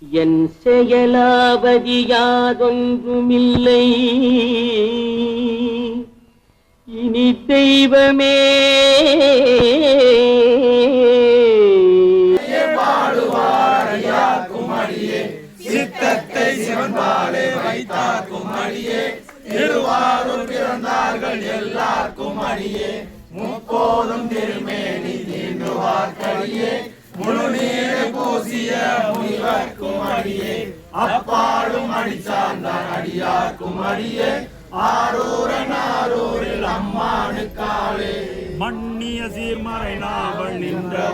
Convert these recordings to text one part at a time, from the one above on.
என் செயலாவதி யாதொன்றுமில்லை இனி தெய்வமே சித்தத்தை சிவன்பாலே வைத்தார்க்கும் அடியே திருவாரூர் பிறந்தார்கள் எல்லாருக்கும் அடியே முப்போதும் திருமேனி தீண்டுவார்க்கடியே முழுநீரை பூசிய முனிவர்க்கும் அடியே அப்பாடும் அடிச்சார்ந்தான் அடியார்க்கும் அடியே ஆரூரில் அம்மானுக்காலே மன்னிய சீர்மறை நாவல் நின்ற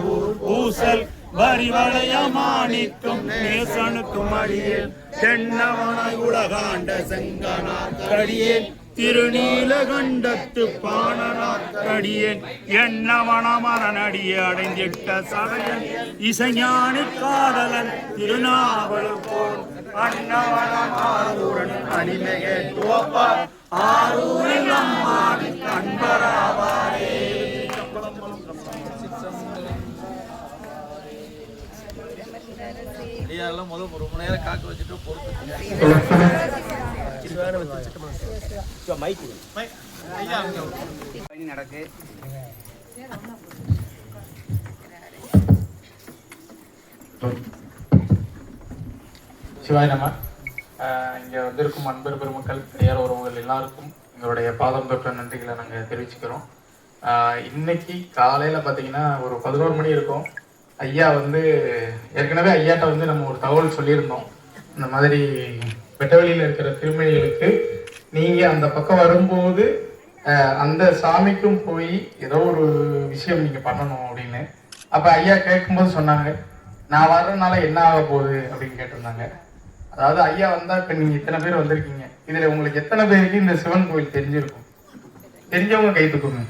ஊசல் வரிவளைய மாணிக்கும் நேசனுக்கும் அடியே தென்னவனாய் உலகாண்ட செங்கனார்க்கடியேன் திருநீலகண்டத்து பாணனார்க்கடியேன் என்னவனமரனடியே அடைந்திட்ட சகையன் இசைஞானி காதலன் திருநாவலூர் போல் அன்னவனமாரூரன் அடிமையே துவப்பார் ஆரூரில் அம்மாவின் அன்பராவாரே. முதல் ஒரு மணி நேரம் காக்க வச்சுட்டு நடக்கு. சிவாய் நம. இங்கே வந்திருக்கும் அன்பர் பெருமக்கள் பெரியார் உறவுகள் எல்லாருக்கும் எங்களுடைய பாதம் தொற்ற நன்றிகளை நாங்கள் தெரிவிச்சுக்கிறோம். இன்னைக்கு காலையில் பார்த்தீங்கன்னா ஒரு 11 மணி இருக்கும். ஐயா வந்து ஏற்கனவே ஐயாட்ட வந்து நம்ம ஒரு தகவல் சொல்லியிருந்தோம். இந்த மாதிரி வெட்டவெளியில் இருக்கிற திருமணிகளுக்கு நீங்கள் அந்த பக்கம் வரும்போது அந்த சாமிக்கும் போய் ஏதோ ஒரு விஷயம் நீங்கள் பண்ணணும் அப்படின்னு. அப்போ ஐயா கேட்கும்போது சொன்னாங்க, நான் வர்றதுனால என்ன ஆக போகுது அப்படின்னு கேட்டிருந்தாங்க. அதாவது ஐயா வந்தால் இப்போ நீங்கள் இத்தனை பேர் வந்திருக்கீங்க, இதில் உங்களுக்கு எத்தனை பேருக்கு இந்த சிவன் கோயில் தெரிஞ்சிருக்கும்? தெரிஞ்சவங்க கை தூக்குங்க.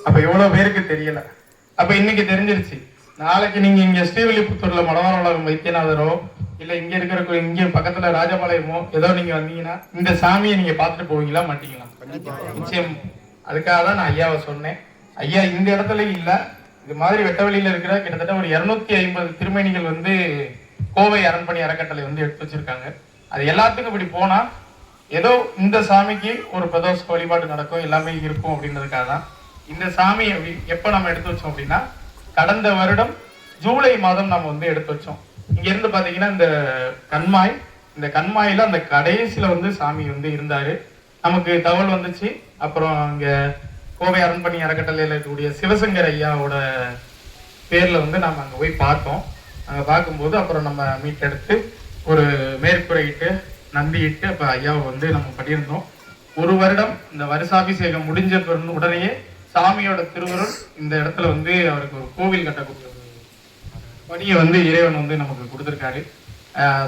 அப்போ எவ்வளோ பேருக்கு தெரியலை. அப்போ இன்னைக்கு தெரிஞ்சிருச்சு. நாளைக்கு நீங்கள் இங்கே ஸ்ரீவில்லிபுத்தூரில் மடவார உலகம் வைத்தியநாதரோ இல்லை இங்கே இருக்கிற இங்கே பக்கத்தில் ராஜபாளையமோ ஏதோ நீங்கள் வந்தீங்கன்னா இந்த சாமியை நீங்கள் பார்த்துட்டு போவீங்களா மாட்டீங்களா? நிச்சயம். அதுக்காக தான் நான் ஐயாவை சொன்னேன். ஐயா இந்த இடத்துல இல்லை, இது மாதிரி வெட்டவெளியில் இருக்கிற கிட்டத்தட்ட ஒரு 250 திருமேனிகள் வந்து கோவை அரண்மனை அறக்கட்டளை வந்து எடுத்து வச்சிருக்காங்க. அது எல்லாத்துக்கும் இப்படி போனால் ஏதோ இந்த சாமிக்கு ஒரு பிரதோஷ வழிபாடு நடக்கும், எல்லாமே இருக்கும் அப்படின்றதுக்காக தான் இந்த சாமி எப்போ நம்ம எடுத்து வச்சோம் அப்படின்னா கடந்த வருடம் ஜூலை மாதம் நம்ம வந்து எடுத்து வச்சோம். இங்க இருந்து பாத்தீங்கன்னா இந்த கண்மாயில அந்த கடைசியில வந்து சாமி வந்து இருந்தாரு. நமக்கு தகவல் வந்துச்சு. அப்புறம் இங்க கோவை அரண்மனை அறக்கட்டளையில இருக்கக்கூடிய சிவசங்கர் ஐயாவோட பேர்ல வந்து நம்ம அங்க போய் பார்த்தோம். அங்க பார்க்கும்போது அப்புறம் நம்ம மீட்டெடுத்து ஒரு மேற்குறையிட்டு நம்பிட்டு அப்ப ஐயாவை வந்து நம்ம பண்ணியிருந்தோம். ஒரு வருடம் இந்த வருஷாபிஷேகம் முடிஞ்ச உடனேயே சாமியோட திருவருள் இந்த இடத்துல வந்து அவருக்கு ஒரு கோவில் கட்டக்கூடிய பணியை வந்து இறைவன் வந்து நமக்கு கொடுத்துருக்காரு.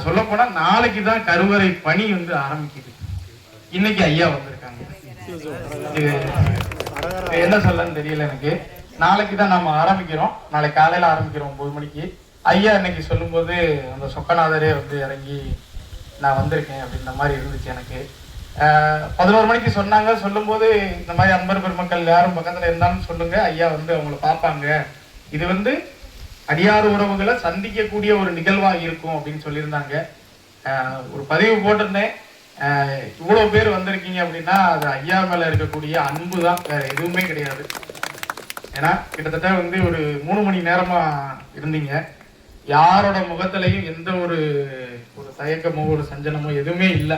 சொல்ல போனா நாளைக்கு தான் கருவறை பணி வந்து ஆரம்பிக்குது. இன்னைக்கு ஐயா வந்திருக்காங்க. என்ன சொல்லன்னு தெரியல எனக்கு. நாளைக்கு தான் நம்ம ஆரம்பிக்கிறோம். நாளைக்கு காலையில ஆரம்பிக்கிறோம் 9 மணிக்கு. ஐயா இன்னைக்கு சொல்லும் போது அந்த சொக்கநாதரே வந்து இறங்கி நான் வந்திருக்கேன் அப்படின்ற மாதிரி இருந்துச்சு எனக்கு. 11 மணிக்கு சொன்னாங்க. சொல்லும் போது இந்த மாதிரி அன்பர் பெருமக்கள் யாரும் பக்கத்துல இருந்தாலும் சொல்லுங்க, ஐயா வந்து அவங்களை பார்ப்பாங்க, இது வந்து அடியார் உறவுகளை சந்திக்கக்கூடிய ஒரு நிகழ்வா இருக்கும் அப்படின்னு சொல்லியிருந்தாங்க. ஒரு பதிவு போட்டிருந்தேன். இவ்வளவு பேர் வந்திருக்கீங்க அப்படின்னா அது ஐயா மேல இருக்கக்கூடிய அன்பு தான், வேற எதுவுமே கிடையாது. ஏன்னா கிட்டத்தட்ட வந்து ஒரு 3 மணி நேரமா இருந்தீங்க. யாரோட முகத்திலையும் எந்த ஒரு தயக்கமோ ஒரு சஞ்சலமோ எதுவுமே இல்லை.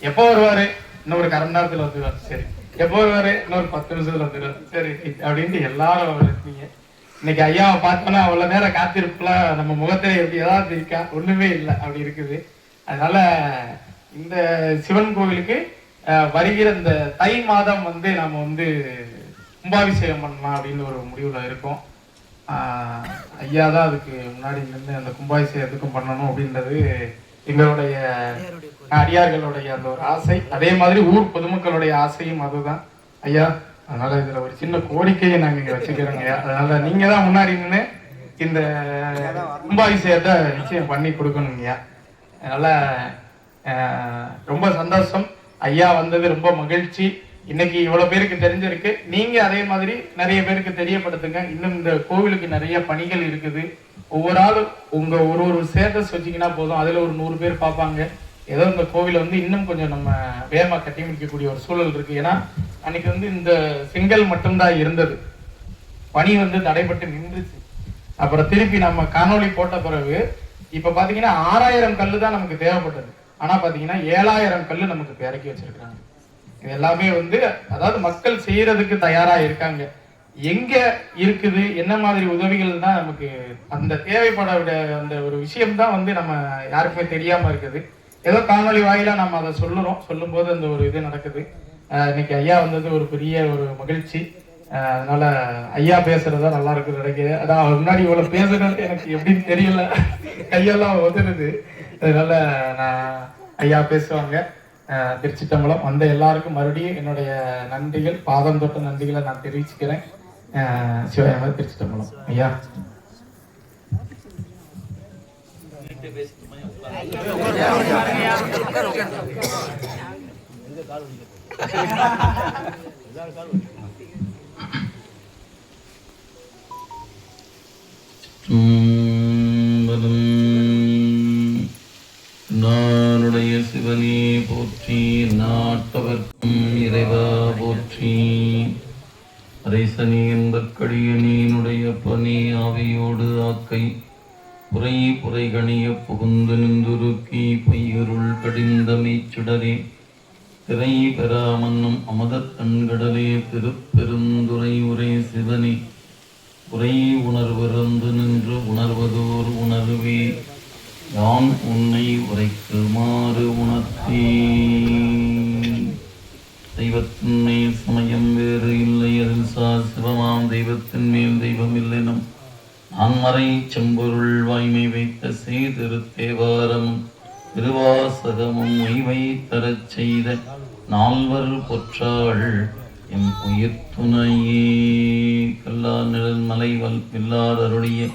எப்போ வருவாரு? இன்னொரு 1/2 மணி நேரத்துல வந்துருவாரு. சரி. எப்போ வருவாரு? இன்னொரு 10 நிமிஷத்துல வந்துருவாரு. சரி அப்படின்ட்டு எல்லாரும் இருக்கீங்க. இன்னைக்கு ஐயாவை பார்த்தோன்னா அவ்வளவு நேரம் காத்திருப்புலாம் நம்ம முகத்துல எப்படி ஏதாவது இருக்கா? ஒண்ணுமே இல்லை, அப்படி இருக்குது. அதனால இந்த சிவன் கோவிலுக்கு வருகிற இந்த தை மாதம் வந்து நாம வந்து கும்பாபிஷேகம் பண்ணலாம் அப்படின்னு ஒரு முடிவுல இருக்கோம். ஐயா தான் அதுக்கு முன்னாடி நின்று அந்த கும்பாபிஷேகத்துக்கும் பண்ணணும் அப்படின்றது எங்களுடைய அடியார்களுடைய அந்த ஒரு ஆசை. அதே மாதிரி ஊர் பொதுமக்களுடைய ஆசையும் அதுதான் ஐயா. அதனால இதுல ஒரு சின்ன கோரிக்கையை நாங்க இங்க வச்சுக்கிறோங்க ஐயா. அதனால நீங்க தான் முன்னாடி நின்று இந்த கும்பாபிஷேகத்தை நிச்சயம் பண்ணி கொடுக்கணுங்கய்யா. அதனால ரொம்ப சந்தோஷம். ஐயா வந்தது ரொம்ப மகிழ்ச்சி. இன்னைக்கு இவ்வளவு பேருக்கு தெரிஞ்சிருக்கு. நீங்க அதே மாதிரி நிறைய பேருக்கு தெரியப்படுத்துங்க. இன்னும் இந்த கோவிலுக்கு நிறைய பணிகள் இருக்குது. ஒவ்வொரு ஆளும் உங்க ஒரு ஸ்டேட்டஸ் வச்சிங்கன்னா போதும், அதுல ஒரு 100 பேர் பார்ப்பாங்க. ஏதோ இந்த கோவிலை வந்து இன்னும் கொஞ்சம் நம்ம வேகமாக கட்டி முடிக்கக்கூடிய ஒரு சூழல் இருக்கு. ஏன்னா அன்னைக்கு வந்து இந்த செங்கல் மட்டும்தான் இருந்தது, பணி வந்து தடைப்பட்டு நின்றுச்சு. அப்புறம் திருப்பி நம்ம காணொளி போட்ட பிறகு இப்ப பாத்தீங்கன்னா 6000 கல்லு தான் நமக்கு தேவைப்பட்டது. ஆனா பாத்தீங்கன்னா 7000 கல்லு நமக்கு இறக்கி வச்சிருக்காங்க. இது எல்லாமே வந்து அதாவது மக்கள் செய்யறதுக்கு தயாரா இருக்காங்க. எங்க இருக்குது, என்ன மாதிரி உதவிகள் தான் நமக்கு அந்த தேவைப்பட அந்த ஒரு விஷயம் தான் வந்து நம்ம யாருக்குமே தெரியாம இருக்குது. ஏதோ காணொலி வாயிலா நம்ம அதை சொல்லும் போது அந்த ஒரு இது நடக்குது. இன்னைக்கு ஐயா வந்தது ஒரு பெரிய ஒரு மகிழ்ச்சி. அதனால ஐயா பேசுறதா நல்லா இருக்கு நினைக்கிறேன். அதான் அவர் முன்னாடி இவ்வளவு பேசுறது எனக்கு எப்படின்னு தெரியல, கையெல்லாம் உதறுது. அதனால நான் ஐயா பேசுவாங்க. திருச்சிட்டம்பலம் வந்த எல்லாருக்கும் மறுபடியும் என்னுடைய நன்றிகள், பாதம் தொட்ட நன்றிகளை நான் தெரிவிச்சுக்கிறேன். சிவகங்கை திருச்சிட்டம்பலம் ஐயா. நானுடைய சிவனே போற்றி, நாட்டவர்க்கும் இறைவா போற்றி. அரைசனி என்பற்கடியனுடைய பணி ஆவியோடு ஆக்கை புரை கணிய புகுந்து நின்றுருக்கி பையருள் கடிந்தமை சுடரே திரை பெறாமன்னும் அமதத் கண்கடலே திருப்பெருந்துரை உரை சிவனே உரை உணர்விறந்து நின்று உணர்வதோர் உணர்வே யான் உன்னை உரைக்குமாறு உணர்த்தே. தெய்வத்தின் மேல் சமயம் வேறு இல்லை, அதில் சார் சிவமாம் தெய்வத்தின் மேல் தெய்வம் இல்லைனும் நான்மறை செம்பொருள் வாய்மை வைத்த செய்திரு தேவாரமும் திருவாசகமும் உய்வை தரச் செய்த நால்வர் பொற்றாள் எம் உயிர் துணையே. கல்லார் நிழல் மலை வில்லார் அருளிய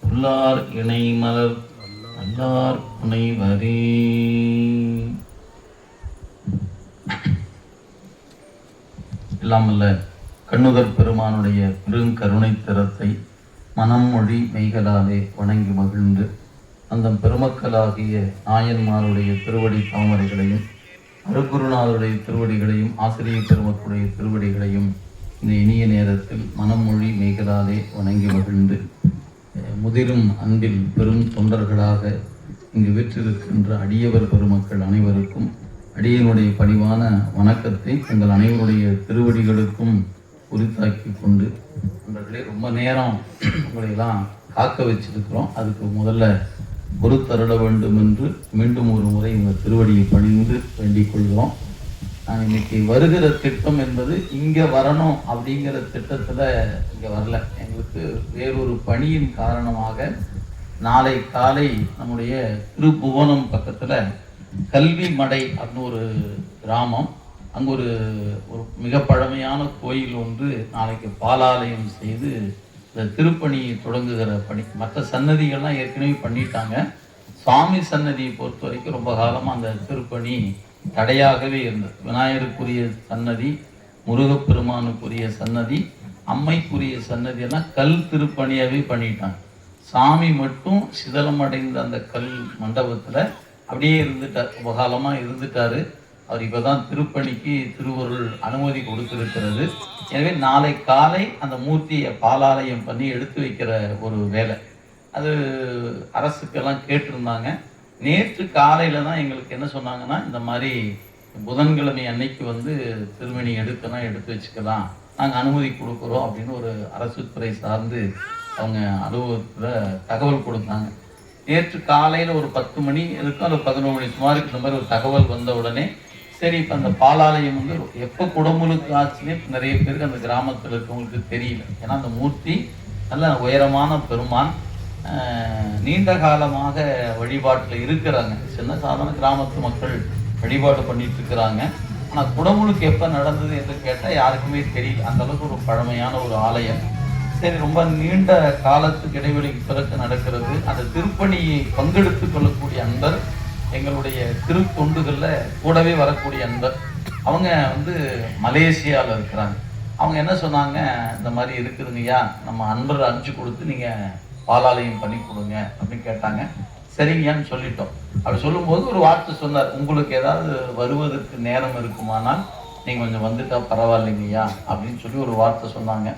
புல்லார் இணை மலர் நல்லார் புனைவரே. இல்லாமல்ல கண்ணுதற் பெருமானுடைய பெருங்கருணை திறத்தை மனம் மொழி மெய்களாலே வணங்கி மகிழ்ந்து அந்த பெருமக்களாகிய நாயன்மாருடைய திருவடி தாமரைகளையும் அருக்குருநாதருடைய திருவடிகளையும் ஆசிரியர் பெருமக்களுடைய திருவடிகளையும் இந்த இனிய நேரத்தில் மனம் மொழி மெய்களாலே வணங்கி மகிழ்ந்து முதிரும் அன்பில் பெரும் தொண்டர்களாக இங்கு வீற்றிருக்கின்ற அடியவர் பெருமக்கள் அனைவருக்கும் அடியனுடைய பணிவான வணக்கத்தை உங்கள் அனைவருடைய திருவடிகளுக்கும் உரித்தாக்கி கொண்டு, நண்பர்களே, ரொம்ப நேரம் உங்களையெல்லாம் காக்க வச்சிருக்கிறோம். அதுக்கு முதல்ல பொறுத்தருள வேண்டும் என்று மீண்டும் ஒரு முறை உங்கள் திருவடியை பணிந்து வேண்டிக் கொள்கிறோம். நான் இன்னைக்கு வருகிற திட்டம் என்பது இங்கே வரணும் அப்படிங்கிற திட்டத்தில் இங்கே வரல. எங்களுக்கு வேறொரு பணியின் காரணமாக நாளை காலை நம்முடைய திருப்புவனம் பக்கத்தில் கல்வி மடை அப்படின்னு ஒரு கிராமம், அங்கே ஒரு மிக பழமையான கோயில் ஒன்று நாளைக்கு பாலாலயம் செய்து இந்த திருப்பணி தொடங்குகிற பணி. மற்ற சன்னதிகள்லாம் ஏற்கனவே பண்ணிட்டாங்க. சுவாமி சன்னதியை பொறுத்த வரைக்கும் ரொம்ப காலமாக அந்த திருப்பணி தடையாகவே இருந்தது. விநாயகருக்குரிய சன்னதி, முருகப்பெருமானுக்குரிய சன்னதி, அம்மைக்குரிய சன்னதியெல்லாம் கல் திருப்பணியாகவே பண்ணிட்டாங்க. சாமி மட்டும் சிதலமடைந்த அந்த கல் மண்டபத்தில் அப்படியே இருந்துட்டார், ரொம்ப காலமாக இருந்துட்டார். அவர் இப்போ தான் திருப்பணிக்கு திருவருள் அனுமதி கொடுத்திருக்கிறது. எனவே நாளை காலை அந்த மூர்த்தியை பாலாலயம் பண்ணி எடுத்து வைக்கிற ஒரு வேலை, அது அரசுக்கெல்லாம் கேட்டிருந்தாங்க. நேற்று காலையில் தான் எங்களுக்கு என்ன சொன்னாங்கன்னா, இந்த மாதிரி புதன்கிழமை அன்னைக்கு வந்து திருமணி எடுக்கணும், எடுத்து வச்சுக்கலாம், நாங்கள் அனுமதி கொடுக்குறோம் அப்படின்னு ஒரு அரசு துறை சார்ந்து அவங்க அலுவலகத்தில் தகவல் கொடுத்தாங்க. நேற்று காலையில் ஒரு 10 மணி இருக்கும், அது 11 மணி சுமாருக்கு இந்த மாதிரி ஒரு தகவல் வந்த உடனே சரி, இப்போ அந்த பாலாலயம் வந்து எப்போ குடமுழுக்கு ஆச்சுன்னே நிறைய பேருக்கு அந்த கிராமத்தில் இருக்கவங்களுக்கு தெரியல. ஏன்னா அந்த மூர்த்தி நல்ல உயரமான பெருமான், நீண்ட காலமாக வழிபாட்டில் இருக்கிறாங்க. சின்ன சாதாரண கிராமத்து மக்கள் வழிபாடு பண்ணிட்டு இருக்கிறாங்க. ஆனால் குடமுழுக்கு எப்போ நடந்தது என்று கேட்டால் யாருக்குமே தெரியல. அந்த அளவுக்கு ஒரு பழமையான ஒரு ஆலயம். சரி, ரொம்ப நீண்ட காலத்துக்கு இடைவெளிக்கு பிறகு நடக்கிறது. அந்த திருப்பணியை பங்கெடுத்து கொள்ளக்கூடிய அன்பர், எங்களுடைய திருத்தொண்டுகளில் கூடவே வரக்கூடிய அன்பர், அவங்க வந்து மலேசியாவில் இருக்கிறாங்க. அவங்க என்ன சொன்னாங்க, இந்த மாதிரி இருக்குதுங்கய்யா, நம்ம அன்பர் அனுப்பிச்சு கொடுத்து நீங்கள் பாலாலயம் பண்ணி கொடுங்க அப்படின்னு கேட்டாங்க. சரிங்கன்னு சொல்லிட்டோம். அப்படி சொல்லும்போது ஒரு வார்த்தை சொன்னார், உங்களுக்கு ஏதாவது வருவதற்கு நேரம் இருக்குமானால் நீங்கள் கொஞ்சம் வந்துட்டா பரவாயில்லைங்கய்யா அப்படின்னு சொல்லி ஒரு வார்த்தை சொன்னாங்க.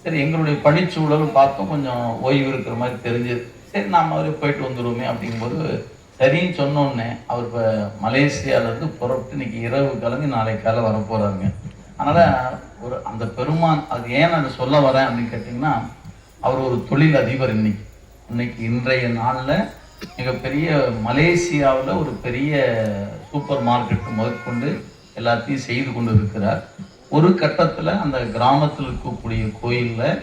சரி, எங்களுடைய பணிச்சூழலும் பார்த்தோம், கொஞ்சம் ஓய்வு இருக்கிற மாதிரி தெரிஞ்சது. சரி, நாம் அவரே போயிட்டு வந்துடுவோமே அப்படிங்கும்போது சரின்னு சொன்னோன்னே அவர் இப்போ மலேசியாவிலேருந்து புறப்பட்டு இன்னைக்கு இரவு கிளம்பி நாளைக்கு காலை வர போகிறாருங்க. அதனால் ஒரு அந்த பெருமான், அது ஏன் அதை சொல்ல வரேன் அப்படின்னு கேட்டிங்கன்னா, அவர் ஒரு தொழில் அதிபர். இன்னைக்கு இன்றைய நாளில் மிகப்பெரிய மலேசியாவில் ஒரு பெரிய சூப்பர் மார்க்கெட் முதற்கொண்டு எல்லாத்தையும் செய்து கொண்டு இருக்கிறார். ஒரு கட்டத்தில் அந்த கிராமத்தில் இருக்கக்கூடிய கோயிலில்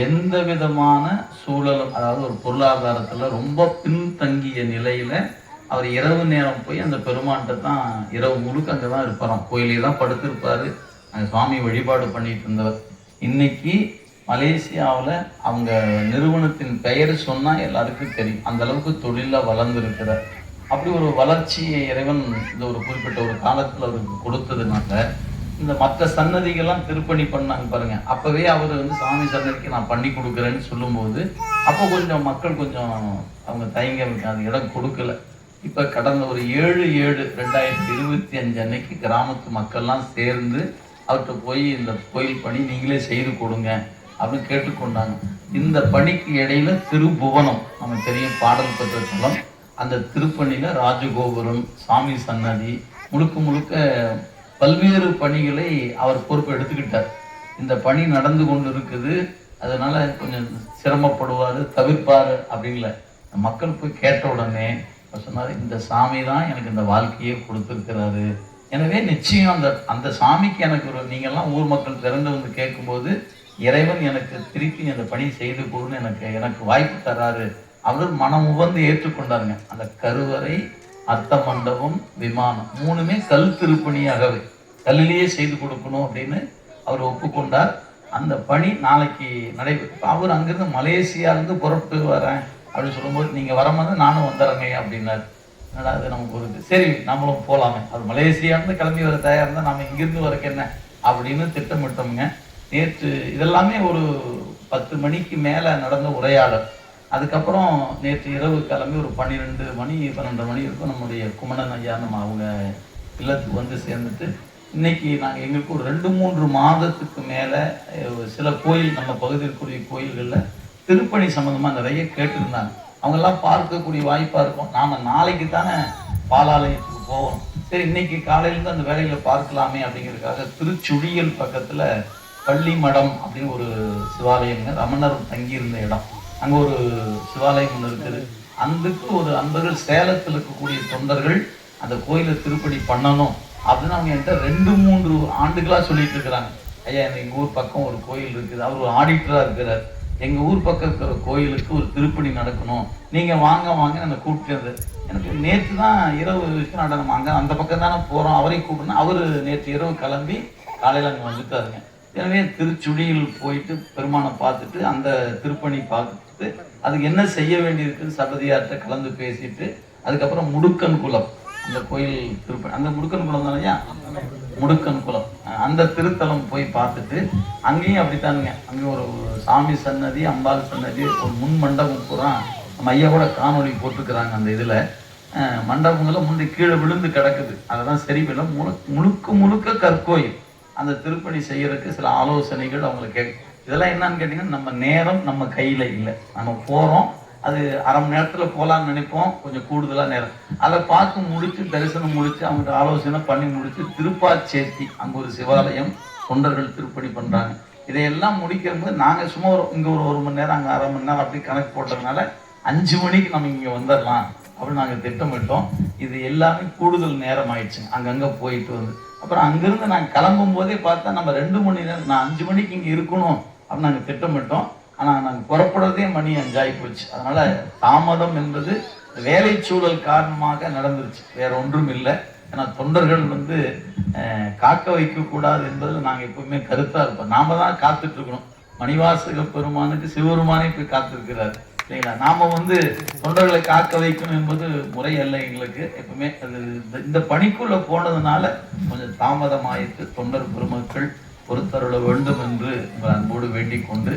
எந்த விதமான சூழலும், அதாவது ஒரு பொருளாதாரத்தில் ரொம்ப பின்தங்கிய நிலையில் அவர் இரவு நேரம் போய் அந்த பெருமான்கிட்ட தான் இரவு முழுக்க அங்கே தான் இருப்பாராம். கோயிலே தான் படுத்திருப்பார். அங்கே சுவாமி வழிபாடு பண்ணிட்டு இருந்தவர். இன்னைக்கு மலேசியாவில் அவங்க நிறுவனத்தின் பெயர் சொன்னால் எல்லாருக்கும் தெரியும், அந்த அளவுக்கு தொழிலில் வளர்ந்துருக்கிறார். அப்படி ஒரு வளர்ச்சியை இறைவன் இந்த ஒரு குறிப்பிட்ட ஒரு காலத்தில் அவருக்கு கொடுத்ததுனால இந்த மற்ற சன்னதிகள்லாம் திருப்பணி பண்ணாங்க பாருங்க. அப்பவே அவர் சாமி சன்னதிக்கு நான் பண்ணி கொடுக்குறேன்னு சொல்லும்போது அப்போ கொஞ்சம் மக்கள் கொஞ்சம் அவங்க தயங்க அது இடம் கொடுக்கல. இப்போ கடந்த ஒரு 7/7/2025 அன்னைக்கு கிராமத்து மக்கள்லாம் சேர்ந்து அவர்கிட்ட போய் இந்த கோயில் பணி நீங்களே செய்து கொடுங்க அப்படின்னு கேட்டுக்கொண்டாங்க. இந்த பணிக்கு இடையில திருபுவனம், நமக்கு தெரியும், பாடல் பெற்ற தலம். அந்த திருப்பணியில் ராஜகோபுரம், சாமி சன்னதி, முழுக்க முழுக்க பல்வேறு பணிகளை அவர் பொறுப்பு எடுத்துக்கிட்டார். இந்த பணி நடந்து கொண்டு இருக்குது, அதனால கொஞ்சம் சிரமப்படுவார், தவிர்ப்பார் அப்படின்ல. மக்கள் போய் கேட்ட உடனே சொன்னார், இந்த சாமி தான் எனக்கு இந்த வாழ்க்கையை கொடுத்துருக்கிறாரு. எனவே நிச்சயம் அந்த சாமிக்கு எனக்கு ஒரு, நீங்கள்லாம் ஊர் மக்கள் திறந்து வந்து கேட்கும்போது இறைவன் எனக்கு திருப்பி அந்த பணி செய்து கொடுன்னு எனக்கு வாய்ப்பு தர்றாரு. அவர் மனம் உவந்து ஏற்றுக்கொண்டாருங்க. அந்த கருவறை, அர்த்த மண்டபம், விமானம் மூணுமே கல் திருப்பணியாகவே கல்லிலேயே செய்து கொடுக்கணும் அப்படின்னு அவர் ஒப்புக்கொண்டார். அந்த பணி நாளைக்கு நடைபெறும். அவர் அங்கிருந்து மலேசியாவிலேருந்து புறப்பட்டு வரேன் அப்படின்னு சொல்லும்போது, நீங்கள் வர மாதிரி நானும் வந்துடுறேங்க அப்படின்னாரு. என்னடா அது நமக்கு ஒரு சரி நம்மளும் போகலாமே, அவர் மலேசியாவிலேருந்து கிளம்பி வர தயார் இருந்தால் நம்ம இங்கிருந்து வரக்கு என்ன அப்படின்னு திட்டமிட்டோம்ங்க. நேற்று இதெல்லாமே ஒரு 10 மணிக்கு மேலே நடந்த உரையாடல். அதுக்கப்புறம் நேற்று இரவு கிளம்பி ஒரு 12 மணி 12 மணி இருக்கும் நம்முடைய குமணன் ஐயா நம்ம அவங்க இல்லத்துக்கு வந்து சேர்ந்துட்டு, இன்னைக்கு நாங்கள் எங்களுக்கு ஒரு 2-3 மாதத்துக்கு மேலே சில கோயில், நம்ம பகுதியிற்குரிய கோயில்களில் திருப்பணி சம்மந்தமாக நிறைய கேட்டிருந்தாங்க. அவங்கெல்லாம் பார்க்கக்கூடிய வாய்ப்பாக இருக்கும். நாம் நாளைக்கு தானே பாலாலயத்துக்கு போவோம், சரி இன்னைக்கு காலையிலேருந்து அந்த வேலைகளை பார்க்கலாமே அப்படிங்கிறதுக்காக திருச்சுழியல் பக்கத்தில் பள்ளி மடம் அப்படின்னு ஒரு சிவாலயம்ங்க, ரமணர் தங்கியிருந்த இடம். அங்கே ஒரு சிவாலயம் ஒன்று இருக்குது. அதுக்கு ஒரு அன்பர்கள் சேலத்தில் இருக்கக்கூடிய தொண்டர்கள் அந்த கோயிலை திருப்பணி பண்ணணும் அப்படின்னு அவங்க என்கிட்ட 2-3 ஆண்டுகளாக சொல்லிட்டு இருக்கிறாங்க. ஐயா, எங்கள் ஊர் பக்கம் ஒரு கோயில் இருக்குது, அவர் ஒரு ஆடிட்டராக இருக்கிறார், எங்கள் ஊர் பக்கம் இருக்கிற கோயிலுக்கு ஒரு திருப்பணி நடக்கணும், நீங்கள் வாங்க என்னை கூப்பிட்டு. எனக்கு நேற்று தான் இரவு நம்ம அங்கே அந்த பக்கம் தானே போகிறோம், அவரையும் கூப்பிடுனா அவர் நேற்று இரவு கிளம்பி காலையில் அங்கே வந்துட்டாருங்க. எனவே திருச்சுடியில் போயிட்டு பெருமானை பார்த்துட்டு அந்த திருப்பணி பார்த்துட்டு அதுக்கு என்ன செய்ய வேண்டியிருக்குன்னு சபதியார்கிட்ட கலந்து பேசிட்டு, அதுக்கப்புறம் முடுக்கன் குளம், அந்த கோயில் திருப்பணி, அந்த முடுக்கன் குளம் தானையா, முடுக்கன் குளம், அந்த திருத்தலம் போய் பார்த்துட்டு அங்கேயும் அப்படித்தானுங்க. அங்கே ஒரு சாமி சன்னதி, அம்பாள் சன்னதி, ஒரு முன் மண்டபம் பூரா நம்ம ஐயா கூட காணொலி போட்டுக்கிறாங்க. அந்த இதில் மண்டபங்களும் முந்தைய கீழே விழுந்து கிடக்குது, அதெல்லாம் சரி பண்ண முழுக்க கற்கோயில். அந்த திருப்பணி செய்யறதுக்கு சில ஆலோசனைகள் அவங்களுக்கு இதெல்லாம் என்னன்னு கேட்டிங்கன்னா, நம்ம நேரம் நம்ம கையில் இல்லை. நம்ம போகிறோம், அது அரை மணி நேரத்தில் போகலான்னு நினைப்போம், கொஞ்சம் கூடுதலாக நேரம். அதை பார்த்து முடித்து தரிசனம் முடித்து அவங்கள்ட்ட ஆலோசனை பண்ணி முடித்து திருப்பாச்சேத்தி, அங்கே ஒரு சிவாலயம் தொண்டர்கள் திருப்பணி பண்ணுறாங்க. இதையெல்லாம் முடிக்கும்போது நாங்கள் சும்மா இங்கே ஒரு மணி நேரம், அங்கே அரை மணி நேரம் அப்படி கணக்கு போட்டதுனால 5 மணிக்கு நம்ம இங்கே வந்துடலாம் அப்படின்னு நாங்கள் திட்டமிட்டோம். இது எல்லாமே கூடுதல் நேரம் ஆயிடுச்சுங்க. அங்கங்கே போயிட்டு வந்து அப்புறம் அங்கிருந்து நாங்கள் கிளம்பும் போதே பார்த்தா நம்ம 2 மணி நேரம், நான் 5 மணிக்கு இங்கே இருக்கணும் அப்படின்னு நாங்கள் திட்டமிட்டோம். ஆனால் நாங்கள் புறப்படுறதே மணி 5 ஆகி போச்சு. அதனால தாமதம் என்பது வேலை சூழல் காரணமாக நடந்துருச்சு, வேற ஒன்றும் இல்லை. ஏன்னா தொண்டர்கள் காக்க வைக்கக்கூடாது என்பதில் நாங்கள் எப்பவுமே கருத்தாக இருப்போம். நாம தான் காத்துட்டு இருக்கணும். மணிவாசக பெருமானுக்கு சிவபெருமானே போய் காத்திருக்கிறார் இல்லைங்களா. நாம தொண்டர்களை காக்க வைக்கணும் என்பது முறை அல்ல எங்களுக்கு. எப்பவுமே அது இந்த பணிக்குள்ள போனதுனால கொஞ்சம் தாமதமாயிட்டு தொண்டர் பெருமக்கள் பொறுத்தருள வேண்டும் என்று உங்கள் அன்போடு வேண்டிக் கொண்டு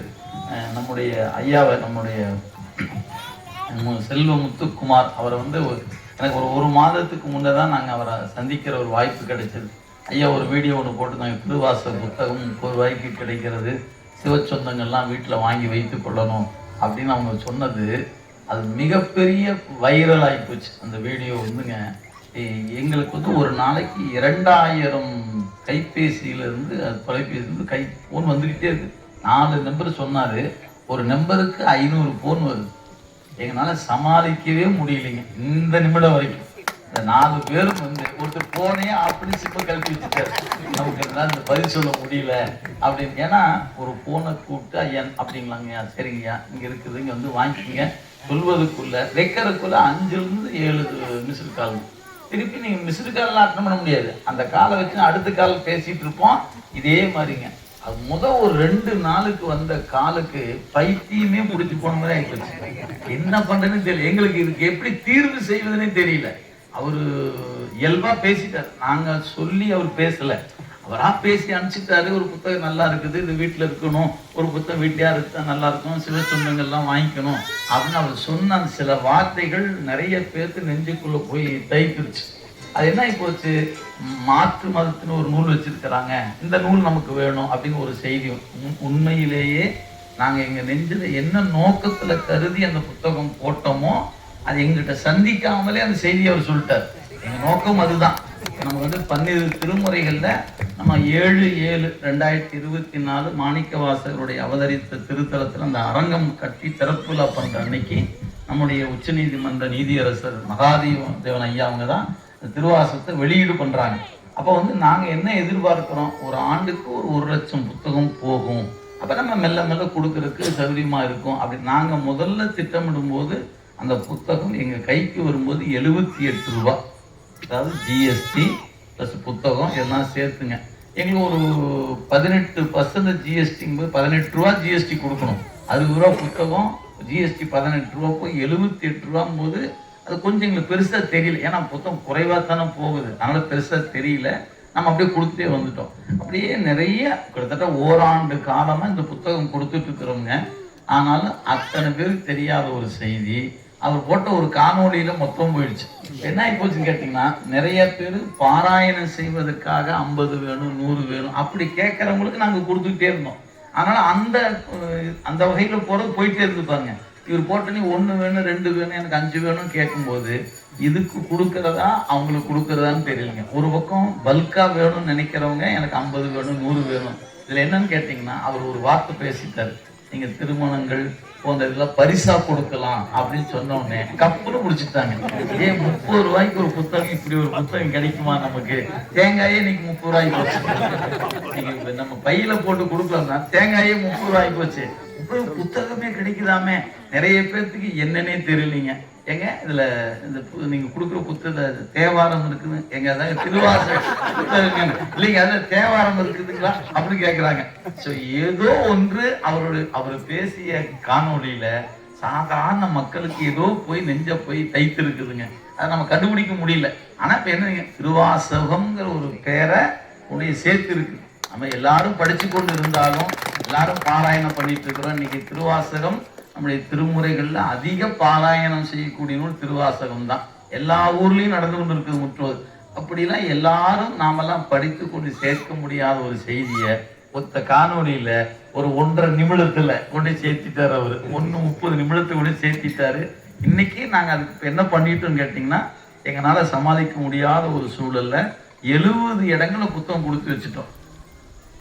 நம்முடைய ஐயாவை, நம்முடைய செல்வ முத்துக்குமார் அவரை வந்து எனக்கு ஒரு மாதத்துக்கு முன்னே தான் நாங்கள் அவரை சந்திக்கிற ஒரு வாய்ப்பு கிடைச்சது. ஐயா ஒரு வீடியோ ஒன்று போட்டு நாங்கள் திருவாசல் புத்தகம் 30 ரூபாய்க்கு கிடைக்கிறது, சிவச்சொந்தங்கள்லாம் வீட்டில் வாங்கி வைத்து கொள்ளணும் அப்படின்னு அவங்க சொன்னது. அது மிகப்பெரிய வைரல் ஆகிப்போச்சு அந்த வீடியோ வந்துங்க. எங்களுக்கு வந்து ஒரு நாளைக்கு 2000 கைபேசியிலேருந்து, அது தொலைபேசியிலேருந்து ஃபோன் வந்துக்கிட்டே இருக்குது. 4 நம்பர் சொன்னார், ஒரு நம்பருக்கு 500 ஃபோன் வருது. எங்களால் சமாளிக்கவே முடியலைங்க இந்த நிமிடம் வரைக்கும். இந்த 4 பேரும் வந்து ஒருத்தர் ஃபோனே அப்படி சிப்ப கழட்டி வச்சுட்டாரு, நமக்கு எல்லாம் இந்த பதில் சொல்ல முடியல அப்படின்னு. ஏன்னா ஒரு ஃபோனை கூப்பிட்டு ஐயா அப்படிங்களாங்கய்யா, சரிங்கய்யா இங்கே இருக்குது, இங்கே வந்து வாங்கிக்கிங்க சொல்வதுக்குள்ள வைக்கிறதுக்குள்ள 5லேருந்து 7 மிஸ்டு கால். திருப்பி நீங்கள் மிஸ்டு கால்லாம் அட்டன் பண்ண முடியாது, அந்த காலை வச்சு அடுத்த கால் பேசிகிட்டு இருப்போம். இதே மாதிரிங்க அது ஒரு 2 நாளுக்கு வந்த காலுக்கு பைத்தியமே பிடிச்சி போன மாதிரி ஆகிப்போச்சு. என்ன பண்றதுன்னு தெரியல எங்களுக்கு, இதுக்கு எப்படி தீர்வு செய்வதுன்னே தெரியல. அவரு இயல்பா பேசிட்டார், நாங்க சொல்லி அவர் பேசல, அவரா பேசி அனுப்பிச்சிட்டாரு. ஒரு புத்தகம் நல்லா இருக்குது, இது வீட்டுல இருக்கணும், ஒரு புத்தகம் வீட்லயா இருக்கா நல்லா இருக்கும், சில சொந்தங்கள்லாம் வாங்கிக்கணும் அப்படின்னு அவர் சொன்ன சில வார்த்தைகள் நிறைய பேருக்கு நெஞ்சுக்குள்ள போய் தைத்துருச்சு. அது என்ன போச்சு, மாற்று மதத்துன்னு ஒரு நூல் வச்சிருக்கிறாங்க, இந்த நூல் நமக்கு வேணும் அப்படின்னு ஒரு செய்தி. உண்மையிலேயே நாங்கள் எங்கள் நெஞ்சில் என்ன நோக்கத்தில் கருதி அந்த புத்தகம் போட்டோமோ அது எங்கிட்ட சந்திக்காமலே அந்த செய்தியை அவர் சொல்லிட்டார். எங்கள் நோக்கம் அதுதான். நம்ம வந்து 12 திருமுறைகளில் நம்ம 7/7/2024 மாணிக்கவாசகருடைய அவதரித்த திருத்தலத்தில் அந்த அரங்கம் கட்டி திறப்பு விழா பண்ணுற அன்னைக்கு நம்முடைய உச்சநீதிமன்ற நீதியரசர் மகாதேவன் ஐயா அவங்க தான் திருவாசகத்தை வெளியீடு பண்றாங்க. அப்போ வந்து நாங்கள் என்ன எதிர்பார்க்கிறோம், ஒரு ஆண்டுக்கு ஒரு 1 லட்சம் புத்தகம் போகும், அப்போ நம்ம மெல்ல மெல்ல கொடுக்கறதுக்கு சௌகரியமா இருக்கும் அப்படின்னு நாங்கள் முதல்ல திட்டமிடும் போது அந்த புத்தகம் எங்கள் கைக்கு வரும்போது 78 ரூபா, அதாவது ஜிஎஸ்டி ப்ளஸ் புத்தகம் எல்லாம் சேர்த்துங்க. எங்களுக்கு ஒரு 18% ஜிஎஸ்டிங்கும்போது 18 ரூபா ஜிஎஸ்டி கொடுக்கணும், 60 ரூபா புத்தகம், ஜிஎஸ்டி 18 ரூபா போய் 78 ரூபாயும் போது அது கொஞ்சம் எங்களுக்கு பெருசாக தெரியல. ஏன்னா புத்தகம் குறைவாக தானே போகுது, அதனால் பெருசாக தெரியல. நம்ம அப்படியே கொடுத்துட்டே வந்துட்டோம். அப்படியே நிறைய கிட்டத்தட்ட ஓராண்டு காலமாக இந்த புத்தகம் கொடுத்துட்டு இருக்கிறவங்க. ஆனாலும் அத்தனை பேருக்கு தெரியாத ஒரு செய்தி, அவர் போட்ட ஒரு காணொலியில் மொத்தம் போயிடுச்சு. என்ன ஆகி போச்சுன்னு கேட்டிங்கன்னா, நிறைய பேர் பாராயணம் செய்வதற்காக 50 வேணும் 100 வேணும் அப்படி கேட்குறவங்களுக்கு நாங்கள் கொடுத்துக்கிட்டே இருந்தோம். அதனால் அந்த வகையில் போகிறது போயிட்டே இருந்து பாருங்க. இவர் போட்டனே 1 வேணும் 2 வேணும் எனக்கு 5 வேணும் கேட்கும்போது இதுக்கு கொடுக்கறதா அவங்களுக்கு கொடுக்கறதான்னு தெரியலங்க. ஒரு பக்கம் பல்கா வேணும்னு நினைக்கிறவங்க எனக்கு 50 வேணும் 100 வேணும். இதில் என்னன்னு கேட்டிங்கன்னா, அவர் ஒரு வார்த்தை பேசிட்டார், நீங்கள் திருமணங்கள் போன்ற இதெல்லாம் பரிசா கொடுக்கலாம் அப்படின்னு சொன்னோடனே கப்புன்னு முடிச்சுட்டாங்க. 30 ரூபாய்க்கு ஒரு புத்தகம், இப்படி ஒரு புத்தகம் கிடைக்குமா நமக்கு? தேங்காயே இன்னைக்கு 30 ரூபாய்க்கு போச்சு. நீங்க நம்ம பையில போட்டு கொடுக்கலாம்னா தேங்காயே 30 ரூபாய்க்கு போச்சு. புத்தகமே கிடைக்குதாமே. நிறைய பேர்த்துக்கு என்னன்னே தெரியலீங்க. ஏங்க இதுல இந்த நீங்க கொடுக்குற புத்தக தேவாரம் இருக்குது எங்க, அதாவது திருவாசகம் புத்தகம் இல்லைங்க, அதுல தேவாரம் இருக்குதுங்களா அப்படின்னு கேட்குறாங்க. ஸோ ஏதோ ஒன்று அவர் பேசிய காணொலியில சாதாரண மக்களுக்கு ஏதோ போய் நெஞ்ச போய் தைத்திருக்குதுங்க. அதை நம்ம கண்டுபிடிக்க முடியல. ஆனா இப்ப என்ன, திருவாசகம்ங்கிற ஒரு பேரை உடைய சேர்த்து இருக்கு. நம்ம எல்லாரும் படிச்சு கொண்டு இருந்தாலும் எல்லாரும் பாராயணம் பண்ணிட்டு இருக்கிறோம். இன்னைக்கு திருவாசகம் நம்முடைய திருமுறைகள்ல அதிக பாராயணம் செய்யக்கூடிய நூல் திருவாசகம் தான். எல்லா ஊர்லயும் நடந்து கொண்டு இருக்குது முற்றுவது. அப்படிலாம் எல்லாரும் நாமெல்லாம் படித்து கொண்டு சேர்க்க முடியாத ஒரு செய்தியை ஒத்த காணொலியில ஒரு 1.5 நிமிடத்துல கொண்டு சேர்த்திட்டாரு. அவரு 30 நிமிடத்தை கொண்டு சேர்த்திட்டாரு. இன்னைக்கு நாங்க அதுக்கு என்ன பண்ணிட்டோம்னு கேட்டீங்கன்னா, எங்களால சமாளிக்க முடியாத ஒரு சூழல்ல 70 இடங்களை புத்தகம் கொடுத்து வச்சுட்டோம்.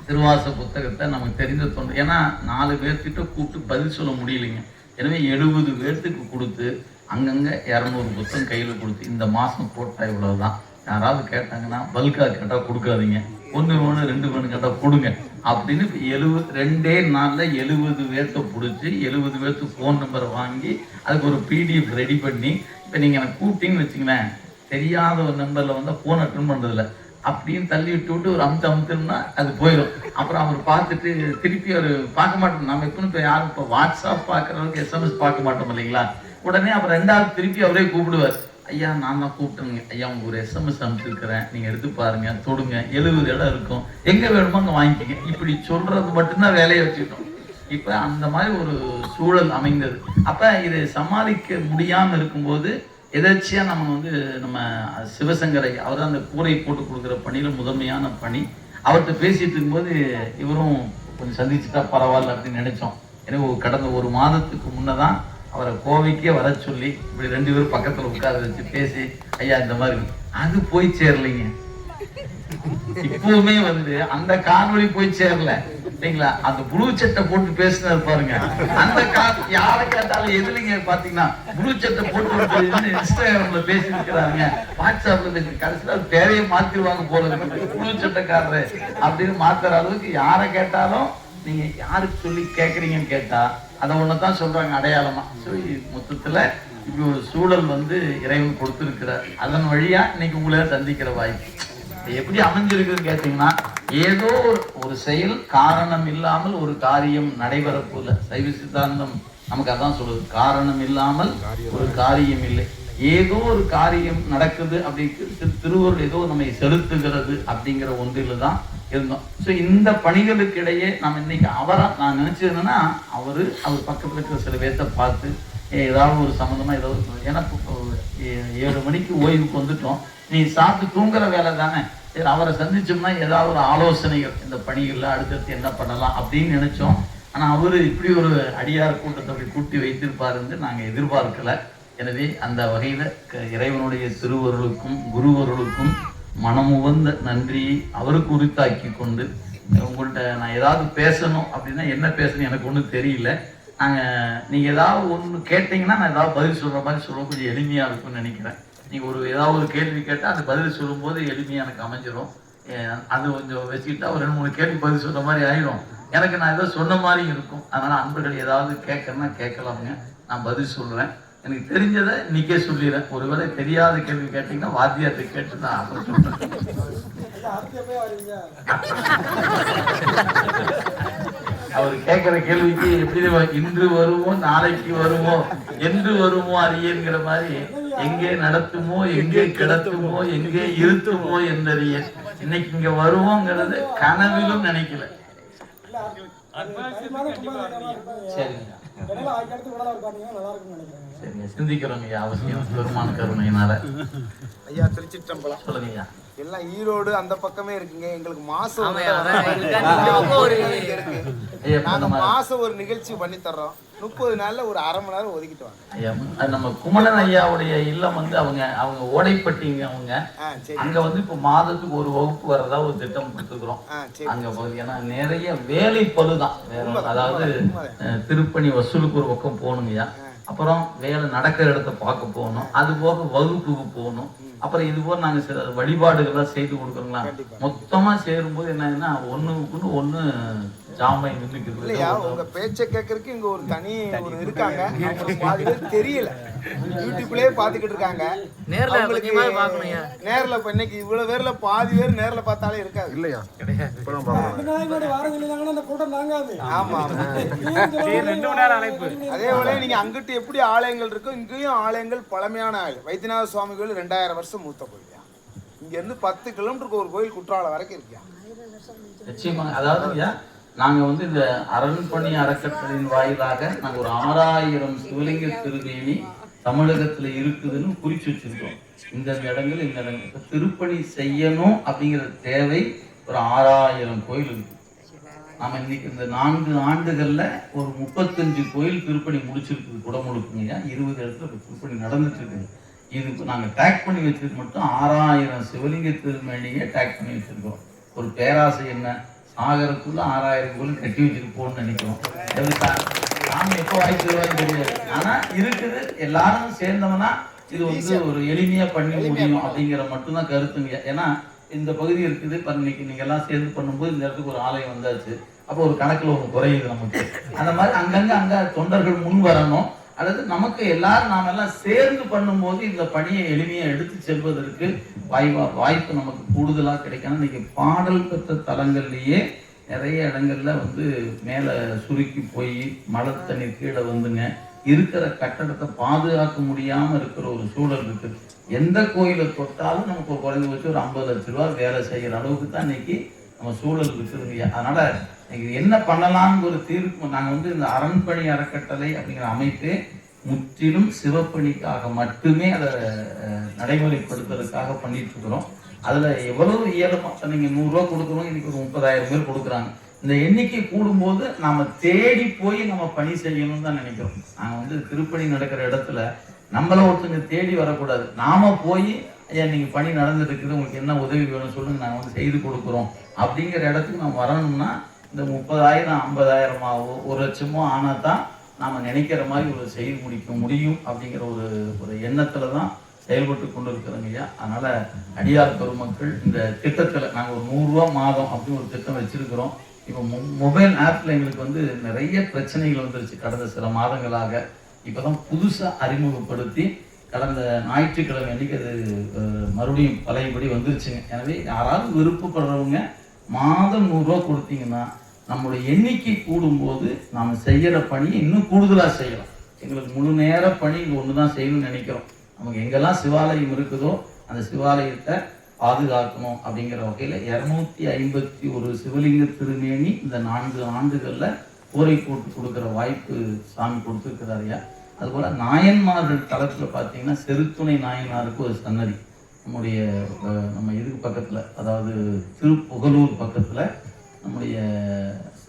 திருவாச புத்தகத்தை நமக்கு தெரிந்த தொண்டு, ஏன்னா 4 பேர்த்திட்ட கூப்பிட்டு பதில் சொல்ல முடியலைங்க. எனவே 70 பேர்த்துக்கு கொடுத்து அங்கங்கே 200 புத்தகம் கையில் கொடுத்து இந்த மாதம் போட்டால் இவ்வளவுதான். யாராவது கேட்டாங்கன்னா பல்கா கேட்டால் கொடுக்காதீங்க, 1 வேணும் 2 வேணும் கேட்டால் கொடுங்க அப்படின்னு 2 நாளில் 70 பேர்த்தை பிடிச்சி 70 பேர்த்து ஃபோன் நம்பரை வாங்கி அதுக்கு ஒரு PDF ரெடி பண்ணி, இப்போ நீங்கள் எனக்கு கூப்பிட்டீங்கன்னு வச்சுங்களேன், தெரியாத ஒரு நம்பரில் வந்து ஃபோன் அட்டன் பண்ணுறதில்ல அப்படின்னு தள்ளி விட்டு ஒரு அமுத்தோம்னா அது போயிடும். அப்புறம் அவர் பார்த்துட்டு திருப்பி அவர் பார்க்க மாட்டோம். நம்ம எப்பவும் இப்போ யாரும் இப்போ வாட்ஸ்அப் பார்க்குறவங்களுக்கு SMS பார்க்க மாட்டோம் இல்லைங்களா. உடனே அப்புறம் 2வது திருப்பி அவரே கூப்பிடுவார், ஐயா நான் தான் கூப்பிட்டேங்க ஐயா, உங்களுக்கு ஒரு SMS அனுப்பிச்சிருக்கிறேன், நீங்கள் எடுத்து பாருங்க, தொடுங்க, 70 இடம் இருக்கும், எங்கே வேணுமோ அங்கே வாங்கிக்கிங்க. இப்படி சொல்றது மட்டும்தான் வேலையை வச்சுக்கிட்டோம். இப்போ அந்த மாதிரி ஒரு சூழல் அமைந்தது. அப்போ இதை சமாளிக்க முடியாமல் இருக்கும்போது எதர்ச்சியாக நம்ம சிவசங்கரை அவர் அந்த கூரை போட்டு கொடுக்குற பணியில் முதன்மையான பணி. அவர்கிட்ட பேசிட்டு இருக்கும்போது இவரும் கொஞ்சம் சந்திச்சுட்டா பரவாயில்ல அப்படின்னு நினைச்சோம். எனவே கடந்த ஒரு மாதத்துக்கு முன்னதான் அவரை கோவைக்கே வர சொல்லி இப்படி 2 பேரும் பக்கத்தில் உட்கார வச்சு பேசி, ஐயா இந்த மாதிரி அது போய் சேரலைங்க. இப்பவுமே அந்த காணொலி போய் சேரல இல்லைங்களா? அந்த ப்ளூ சட்டை போட்டு பேசினாரு பாருங்க, அந்த யாரை கேட்டாலும் எதுலைங்க பாத்தீங்கன்னா ப்ளூ சட்டை போட்டு இன்ஸ்டாகிராம்ல பேசி இருக்கிறாங்க, வாட்ஸ்அப்ல கடைசியில பேரையே மாத்திருவாங்க போல இருக்கு, ப்ளூ சட்டைக்காரரு அப்படின்னு மாத்துற அளவுக்கு யாரை கேட்டாலும் நீங்க யாருக்கு சொல்லி கேட்குறீங்கன்னு கேட்டா அதை ஒண்ணுதான் சொல்றாங்க அடையாளமா. மொத்தத்துல இப்படி ஒரு சூழல் இறைவன் கொடுத்திருக்கிறார். அதன் வழியா இன்னைக்கு உங்களை சந்திக்கிற வாய்ப்பு எப்படி அமைஞ்சிருக்குன்னு கேட்டீங்கன்னா, ஏதோ ஒரு செயல் காரணம் இல்லாமல் ஒரு காரியம் நடைபெற போல. சைவ சித்தாந்தம் நமக்கு அதான் சொல்லுது, காரணம் இல்லாமல் ஒரு காரியம் இல்லை. ஏதோ ஒரு காரியம் நடக்குது அப்படி திருவருள் ஏதோ நம்மை செலுத்துகிறது அப்படிங்கிற ஒன்றில் தான் இருந்தோம். ஸோ இந்த பணிகளுக்கு இடையே நம்ம இன்னைக்கு நான் நினைச்சது என்னன்னா, அவர் பக்கத்தில் இருக்கிற சில பேர்த்த பார்த்து ஏதாவது ஒரு சம்மந்தமா ஏதாவது, ஏன்னா 7 மணிக்கு ஓய்வுக்கு வந்துட்டோம், நீ சாப்பிட்டு தூங்குற வேலை தானே, சரி அவரை சந்திச்சோம்னா ஏதாவது ஒரு ஆலோசனைகள் இந்த பணிகள்ல அடுத்தடுத்து என்ன பண்ணலாம் அப்படின்னு நினைச்சோம். ஆனா அவரு இப்படி ஒரு அடியார் கூட்டத்தை அப்படி கூட்டி வைத்திருப்பாருன்னு நாங்க எதிர்பார்க்கல. எனவே அந்த வகையில இறைவனுடைய திருவருளுக்கும் குருவருளுக்கும் மனமுவந்த நன்றியை அவருக்கு உரித்தாக்கி கொண்டு, உங்கள்கிட்ட நான் ஏதாவது பேசணும் அப்படின்னா என்ன பேசணும் எனக்கு ஒன்றும் தெரியல. நீங்க ஏதாவது ஒன்று கேட்டீங்கன்னா நான் ஏதாவது பதில் சொல்ற மாதிரி சொல்ல கொஞ்சம் எளிமையா இருக்கும்னு நினைக்கிறேன். நீங்க ஏதாவது ஒரு கேள்வி கேட்டா அந்த பதில் சொல்லும் போது எளிமையா எனக்கு அமைஞ்சிடும். அது கொஞ்சம் வச்சுக்கிட்டா ஒரு 2-3 கேள்வி பதில் சொல்ற மாதிரி ஆயிடும். எனக்கு நான் ஏதோ சொன்ன மாதிரி இருக்கும். அதனால அன்பர்கள் ஏதாவது கேட்கறேன்னா கேட்கலாமுங்க, நான் பதில் சொல்றேன். எனக்கு தெரிஞ்சதை இன்னைக்கே சொல்லிடுறேன். ஒருவேளை தெரியாத கேள்வி கேட்டீங்கன்னா வாத்தியார்த்தை கேட்டு தான் அப்புறம் சொல்றேன். அவர் கேட்கிற கேள்விக்கு எப்படி இன்று வருமோ நாளைக்கு வருமோ என்று வருமோ அறியங்கிற மாதிரி, எங்கே நடத்துமோ எங்கே கிடத்துமோ எங்கே இருத்துமோ என்றறிய. இன்னைக்கு இங்க வருவோங்கிறது கனவிலும் நினைக்கல. சரிங்க சரிங்க, சிந்திக்கிறோங்க அவசியம் பெருமான கருணையினால. ஐயா திருச்சிற்றம்பலம். சொல்லுங்க ஐயா. எல்லாம் ஈரோடு அந்த பக்கமே இருக்குங்க. எங்களுக்கு மாசம் ஒரு நிகழ்ச்சி பண்ணி தர்றோம். 30 நாள்ல ஒரு அரை மணி நேரம் ஒதுக்கிட்டு வாங்க. ஐயா நம்ம குமரன் ஐயாவுடைய இல்லம் அவங்க ஓடைப்பட்டிங்க. அங்க இப்ப மாதத்துக்கு ஒரு வகுப்பு வரதா ஒரு திட்டம் கொடுத்துக்கிறோம். அங்க ஏன்னா நிறைய வேலை பழுதான். அதாவது திருப்பணி வசூலுக்கு ஒரு பக்கம் போகணுங்கய்யா, அப்புறம் வேலை நடக்கிற இடத்த பார்க்க போகணும், அது போக வகுப்புக்கு போகணும், அப்புறம் இது போல நாங்க சில வழிபாடுகள்லாம் செய்து கொடுக்குறோங்களா. மொத்தமா சேரும்போது என்னன்னா ஒண்ணுக்குன்னு ஒண்ணு ஜாமை நின்றுக்குது. இல்லையா உங்க பேச்சை கேட்கறதுக்கு இங்க ஒரு தனி ஒரு இருக்காங்க, பாதி பேர் தெரியல, யூடியூப்லயே பாத்துக்கிட்டு இருக்காங்க. நேர்ல இப்ப இன்னைக்கு இவ்வளவு பேர்ல பாதி பேர் நேர்ல பார்த்தாலே இருக்காது இல்லையா? ஆமா அதே போல நீங்க அங்கிட்டு எப்படி ஆலயங்கள் இருக்கும், இங்கேயும் ஆலயங்கள் பழமையான ஆலயம். வைத்தியநாத சுவாமி கோயில் 2000 வருஷம் மூத்த கோயில். இங்க இருந்து 10 கிலோமீட்டருக்கு ஒரு கோயில் குற்றாலம் வரைக்கும் இருக்கியா. நிச்சயமா. அதாவது நாங்க இந்த அரண்பணி அறக்கட்டளையின் வாயிலாக நாங்க ஒரு 6000 சிவலிங்க திருவேணி தமிழகத்துல இருக்குதுன்னு குறிச்சு வச்சிருக்கோம். இந்த இடங்கள் இந்த இடங்கள் திருப்பணி செய்யணும் அப்படிங்கிற தேவை ஒரு 6000 கோயில் இருக்கு. நாம இன்னைக்கு இந்த 4 ஆண்டுகள்ல ஒரு 35 கோயில் திருப்பணி முடிச்சிருக்கு. குடமுழுக்குங்க 20 இடத்துல திருப்பணி நடந்துட்டு இருக்கு. இது நாங்க டேக் பண்ணி வச்சிருக்கு மட்டும் 6000 சிவலிங்க திருமேனியை டேக் பண்ணி வச்சிருக்கோம். ஒரு பேராசை என்ன, சாகரத்துக்குள்ள 6000 கோயில் கட்டி வச்சிருப்போம்னு நினைக்கிறோம். நாம எப்போ வாய்ப்பு தெரியாது, ஆனா இருக்குது. எல்லாரும் சேர்ந்தோம்னா இது ஒரு எளிமையா பண்ணி முடியும் அப்படிங்கிற மட்டும்தான் கருத்துங்க. ஏன்னா இந்த பகுதி இருக்குது, இன்னைக்கு நீங்க எல்லாம் சேர்ந்து பண்ணும்போது இந்த இடத்துக்கு ஒரு ஆலயம் வந்தாச்சு, அப்போ ஒரு கணக்குல ஒண்ணு குறையுது நமக்கு. அந்த மாதிரி அங்கங்க தொண்டர்கள் முன் வரணும், அல்லது நமக்கு எல்லாரும் நாம எல்லாம் சேர்ந்து பண்ணும்போது இந்த பணியை எளிமையா எடுத்து செல்வதற்கு வாய்ப்பு நமக்கு கூடுதலா கிடைக்கணும். இன்னைக்கு பாடல் பெற்ற தலங்கள்லயே நிறைய இடங்கள்ல மேல சுருக்கி போய் மழை தண்ணி கீழே இருக்கிற கட்டடத்தை பாதுகாக்க முடியாம இருக்கிற ஒரு சூழல் இருக்கு. எந்த கோயிலை தொட்டாலும் நமக்கு குறைந்து வச்சு ஒரு 50 லட்ச ரூபாய் வேலை செய்யற அளவுக்கு தான் இன்னைக்கு நம்ம சூழல் இருக்குதுங்க. அதனால இது என்ன பண்ணலாம்னு ஒரு தீர்ப்பு நாங்கள் இந்த அரண்பணி அறக்கட்டளை அப்படிங்கிற அமைப்பு முற்றிலும் சிவப்பணிக்காக மட்டுமே அதை நடைமுறைப்படுத்துறதுக்காக பண்ணிட்டு இருக்கிறோம். அதுல எவ்வளவு இயலுமோ நீங்க 100 ரூபா கொடுக்குறோம், இன்னைக்கு ஒரு 30,000 பேர் கொடுக்குறாங்க. இந்த எண்ணிக்கை கூடும்போது நாம தேடி போய் நம்ம பணி செய்யணும்னு தான் நினைக்கிறோம். நாங்க திருப்பணி நடக்கிற இடத்துல நம்மள ஒருத்தங்க தேடி வரக்கூடாது. நாம போய் ஐயா நீங்க பணி நடந்துட்டு இருக்குது, உங்களுக்கு என்ன உதவி வேணும் சொல்லுங்க, நாங்க செய்து கொடுக்குறோம் அப்படிங்கிற இடத்துக்கு நம்ம வரணும்னா இந்த 30,000 50,000 1 லட்சமோ ஆனா தான் நாம நினைக்கிற மாதிரி ஒரு செய்து முடிக்க முடியும் அப்படிங்கிற ஒரு எண்ணத்துல தான் செயல்பட்டு கொண்டு இருக்கிறோங்க ஐயா. அதனால அடியார் பெருமக்கள் இந்த திட்டத்துல நாங்க ஒரு 100 ரூபா மாதம் அப்படின்னு ஒரு திட்டம் வச்சிருக்கிறோம். இப்போ மொபைல் ஆப்ல எங்களுக்கு நிறைய பிரச்சனைகள் வந்துருச்சு கடந்த சில மாதங்களாக. இப்பதான் புதுசா அறிமுகப்படுத்தி கடந்த ஞாயிற்றுக்கிழமை அன்னைக்கு அது மறுபடியும் பழையபடி வந்துருச்சுங்க. எனவே யாராவது விருப்பப்படுறவங்க மாதம் 100 ரூபா கொடுத்தீங்கன்னா நம்மளுடைய எண்ணிக்கை கூடும்போது நாம செய்யற பணியை இன்னும் கூடுதலா செய்யலாம். எங்களுக்கு முழு நேர பணி இங்க ஒண்ணுதான் செய்யணும்னு நினைக்கிறோம். நமக்கு எங்கெல்லாம் சிவாலயம் இருக்குதோ அந்த சிவாலயத்தை பாதுகாக்கணும் அப்படிங்கிற வகையில 251 சிவலிங்க திருமேனி இந்த 4 ஆண்டுகள்ல கோரை போட்டு கொடுக்குற வாய்ப்பு சாமி கொடுத்துருக்கிறாரியா. அதுபோல நாயன்மார்கள் தளத்துல பார்த்தீங்கன்னா செருத்துணை நாயனாருக்கு ஒரு சன்னதி நம்ம இதுக்கு பக்கத்துல, அதாவது திருப்புகலூர் பக்கத்துல நம்முடைய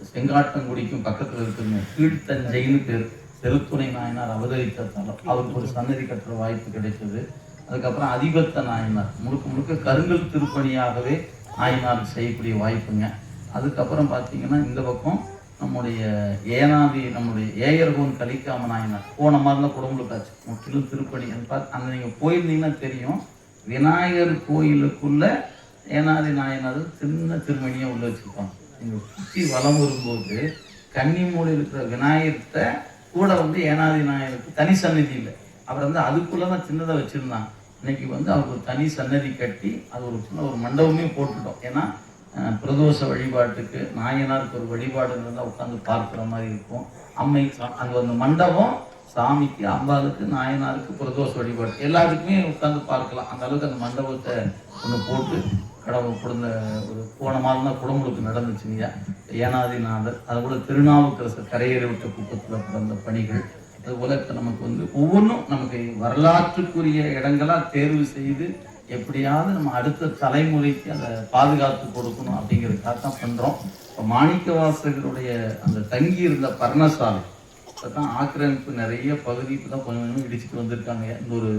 செங்காட்டங்குடிக்கும் பக்கத்துல இருக்குங்க, கீழ்த்தஞ்சைன்னு பேர். செருத்துணை நாயனார் அவதரித்த தலம், அவருக்கு ஒரு சன்னதி கட்டுற வாய்ப்பு கிடைச்சது. அதுக்கப்புறம் அதிபத்த நாயனார் முழுக்க கருங்கல் திருப்பணியாகவே நாயனாருக்கு செய்யக்கூடிய வாய்ப்புங்க. அதுக்கப்புறம் பார்த்தீங்கன்னா இந்த பக்கம் நம்முடைய நம்முடைய ஏயர்கோன் கலிக்காம நாயனார் போன மாதிரி தான் குடமுழுக்காச்சு, முற்றிலும் திருப்பணி. அந்த நீங்கள் போயிருந்தீங்கன்னா தெரியும், விநாயகர் கோயிலுக்குள்ள ஏனாதி நாயனார் சின்ன திருமணியை உள்ள வச்சுருப்பாங்க. நீங்கள் சுற்றி வலம் வரும்போது கன்னிமூலை இருக்கிற விநாயகத்தை கூட ஏனாதி நாயகருக்கு தனி சன்னதி இல்லை. அவர் அதுக்குள்ளதான் சின்னதாக வச்சிருந்தாங்க. இன்னைக்கு அவருக்கு ஒரு தனி சன்னதி கட்டி அது ஒரு சின்ன ஒரு மண்டபமே போட்டுட்டோம். ஏன்னா பிரதோஷ வழிபாட்டுக்கு நாயனாருக்கு ஒரு வழிபாடு இருந்தால் உட்காந்து பார்க்குற மாதிரி இருக்கும். அம்மை அங்கே அந்த மண்டபம் சாமிக்கு அம்பாளுக்கு நாயனாருக்கு பிரதோஷ வழிபாடு எல்லாத்துக்குமே உட்காந்து பார்க்கலாம். அந்த அளவுக்கு அந்த மண்டபத்தை ஒன்று போட்டு கடவுள் கொடுந்த ஒரு போன மாதம் தான் குடமுழுக்கு நடந்துச்சுங்க. ஏனாதிநாதர், அதுபோல திருநாவுக்கரசர் கரையேறி விட்ட குப்பத்தில் பிறந்த பணிகள், அதுபோல நமக்கு ஒவ்வொன்றும் நமக்கு வரலாற்றுக்குரிய இடங்களா தேர்வு செய்து எப்படியாவது நம்ம அடுத்த தலைமுறைக்கு அதை பாதுகாத்து கொடுக்கணும் அப்படிங்கிறதுக்காக தான் பண்றோம். இப்போ மாணிக்க வாசகருடைய அந்த தங்கி இருந்த பர்ணசாலை இப்பதான் ஆக்கிரமிப்பு நிறைய பகுதி இப்பதான் கொஞ்சம் இடிச்சுட்டு வந்திருக்காங்க. இந்த ஒரு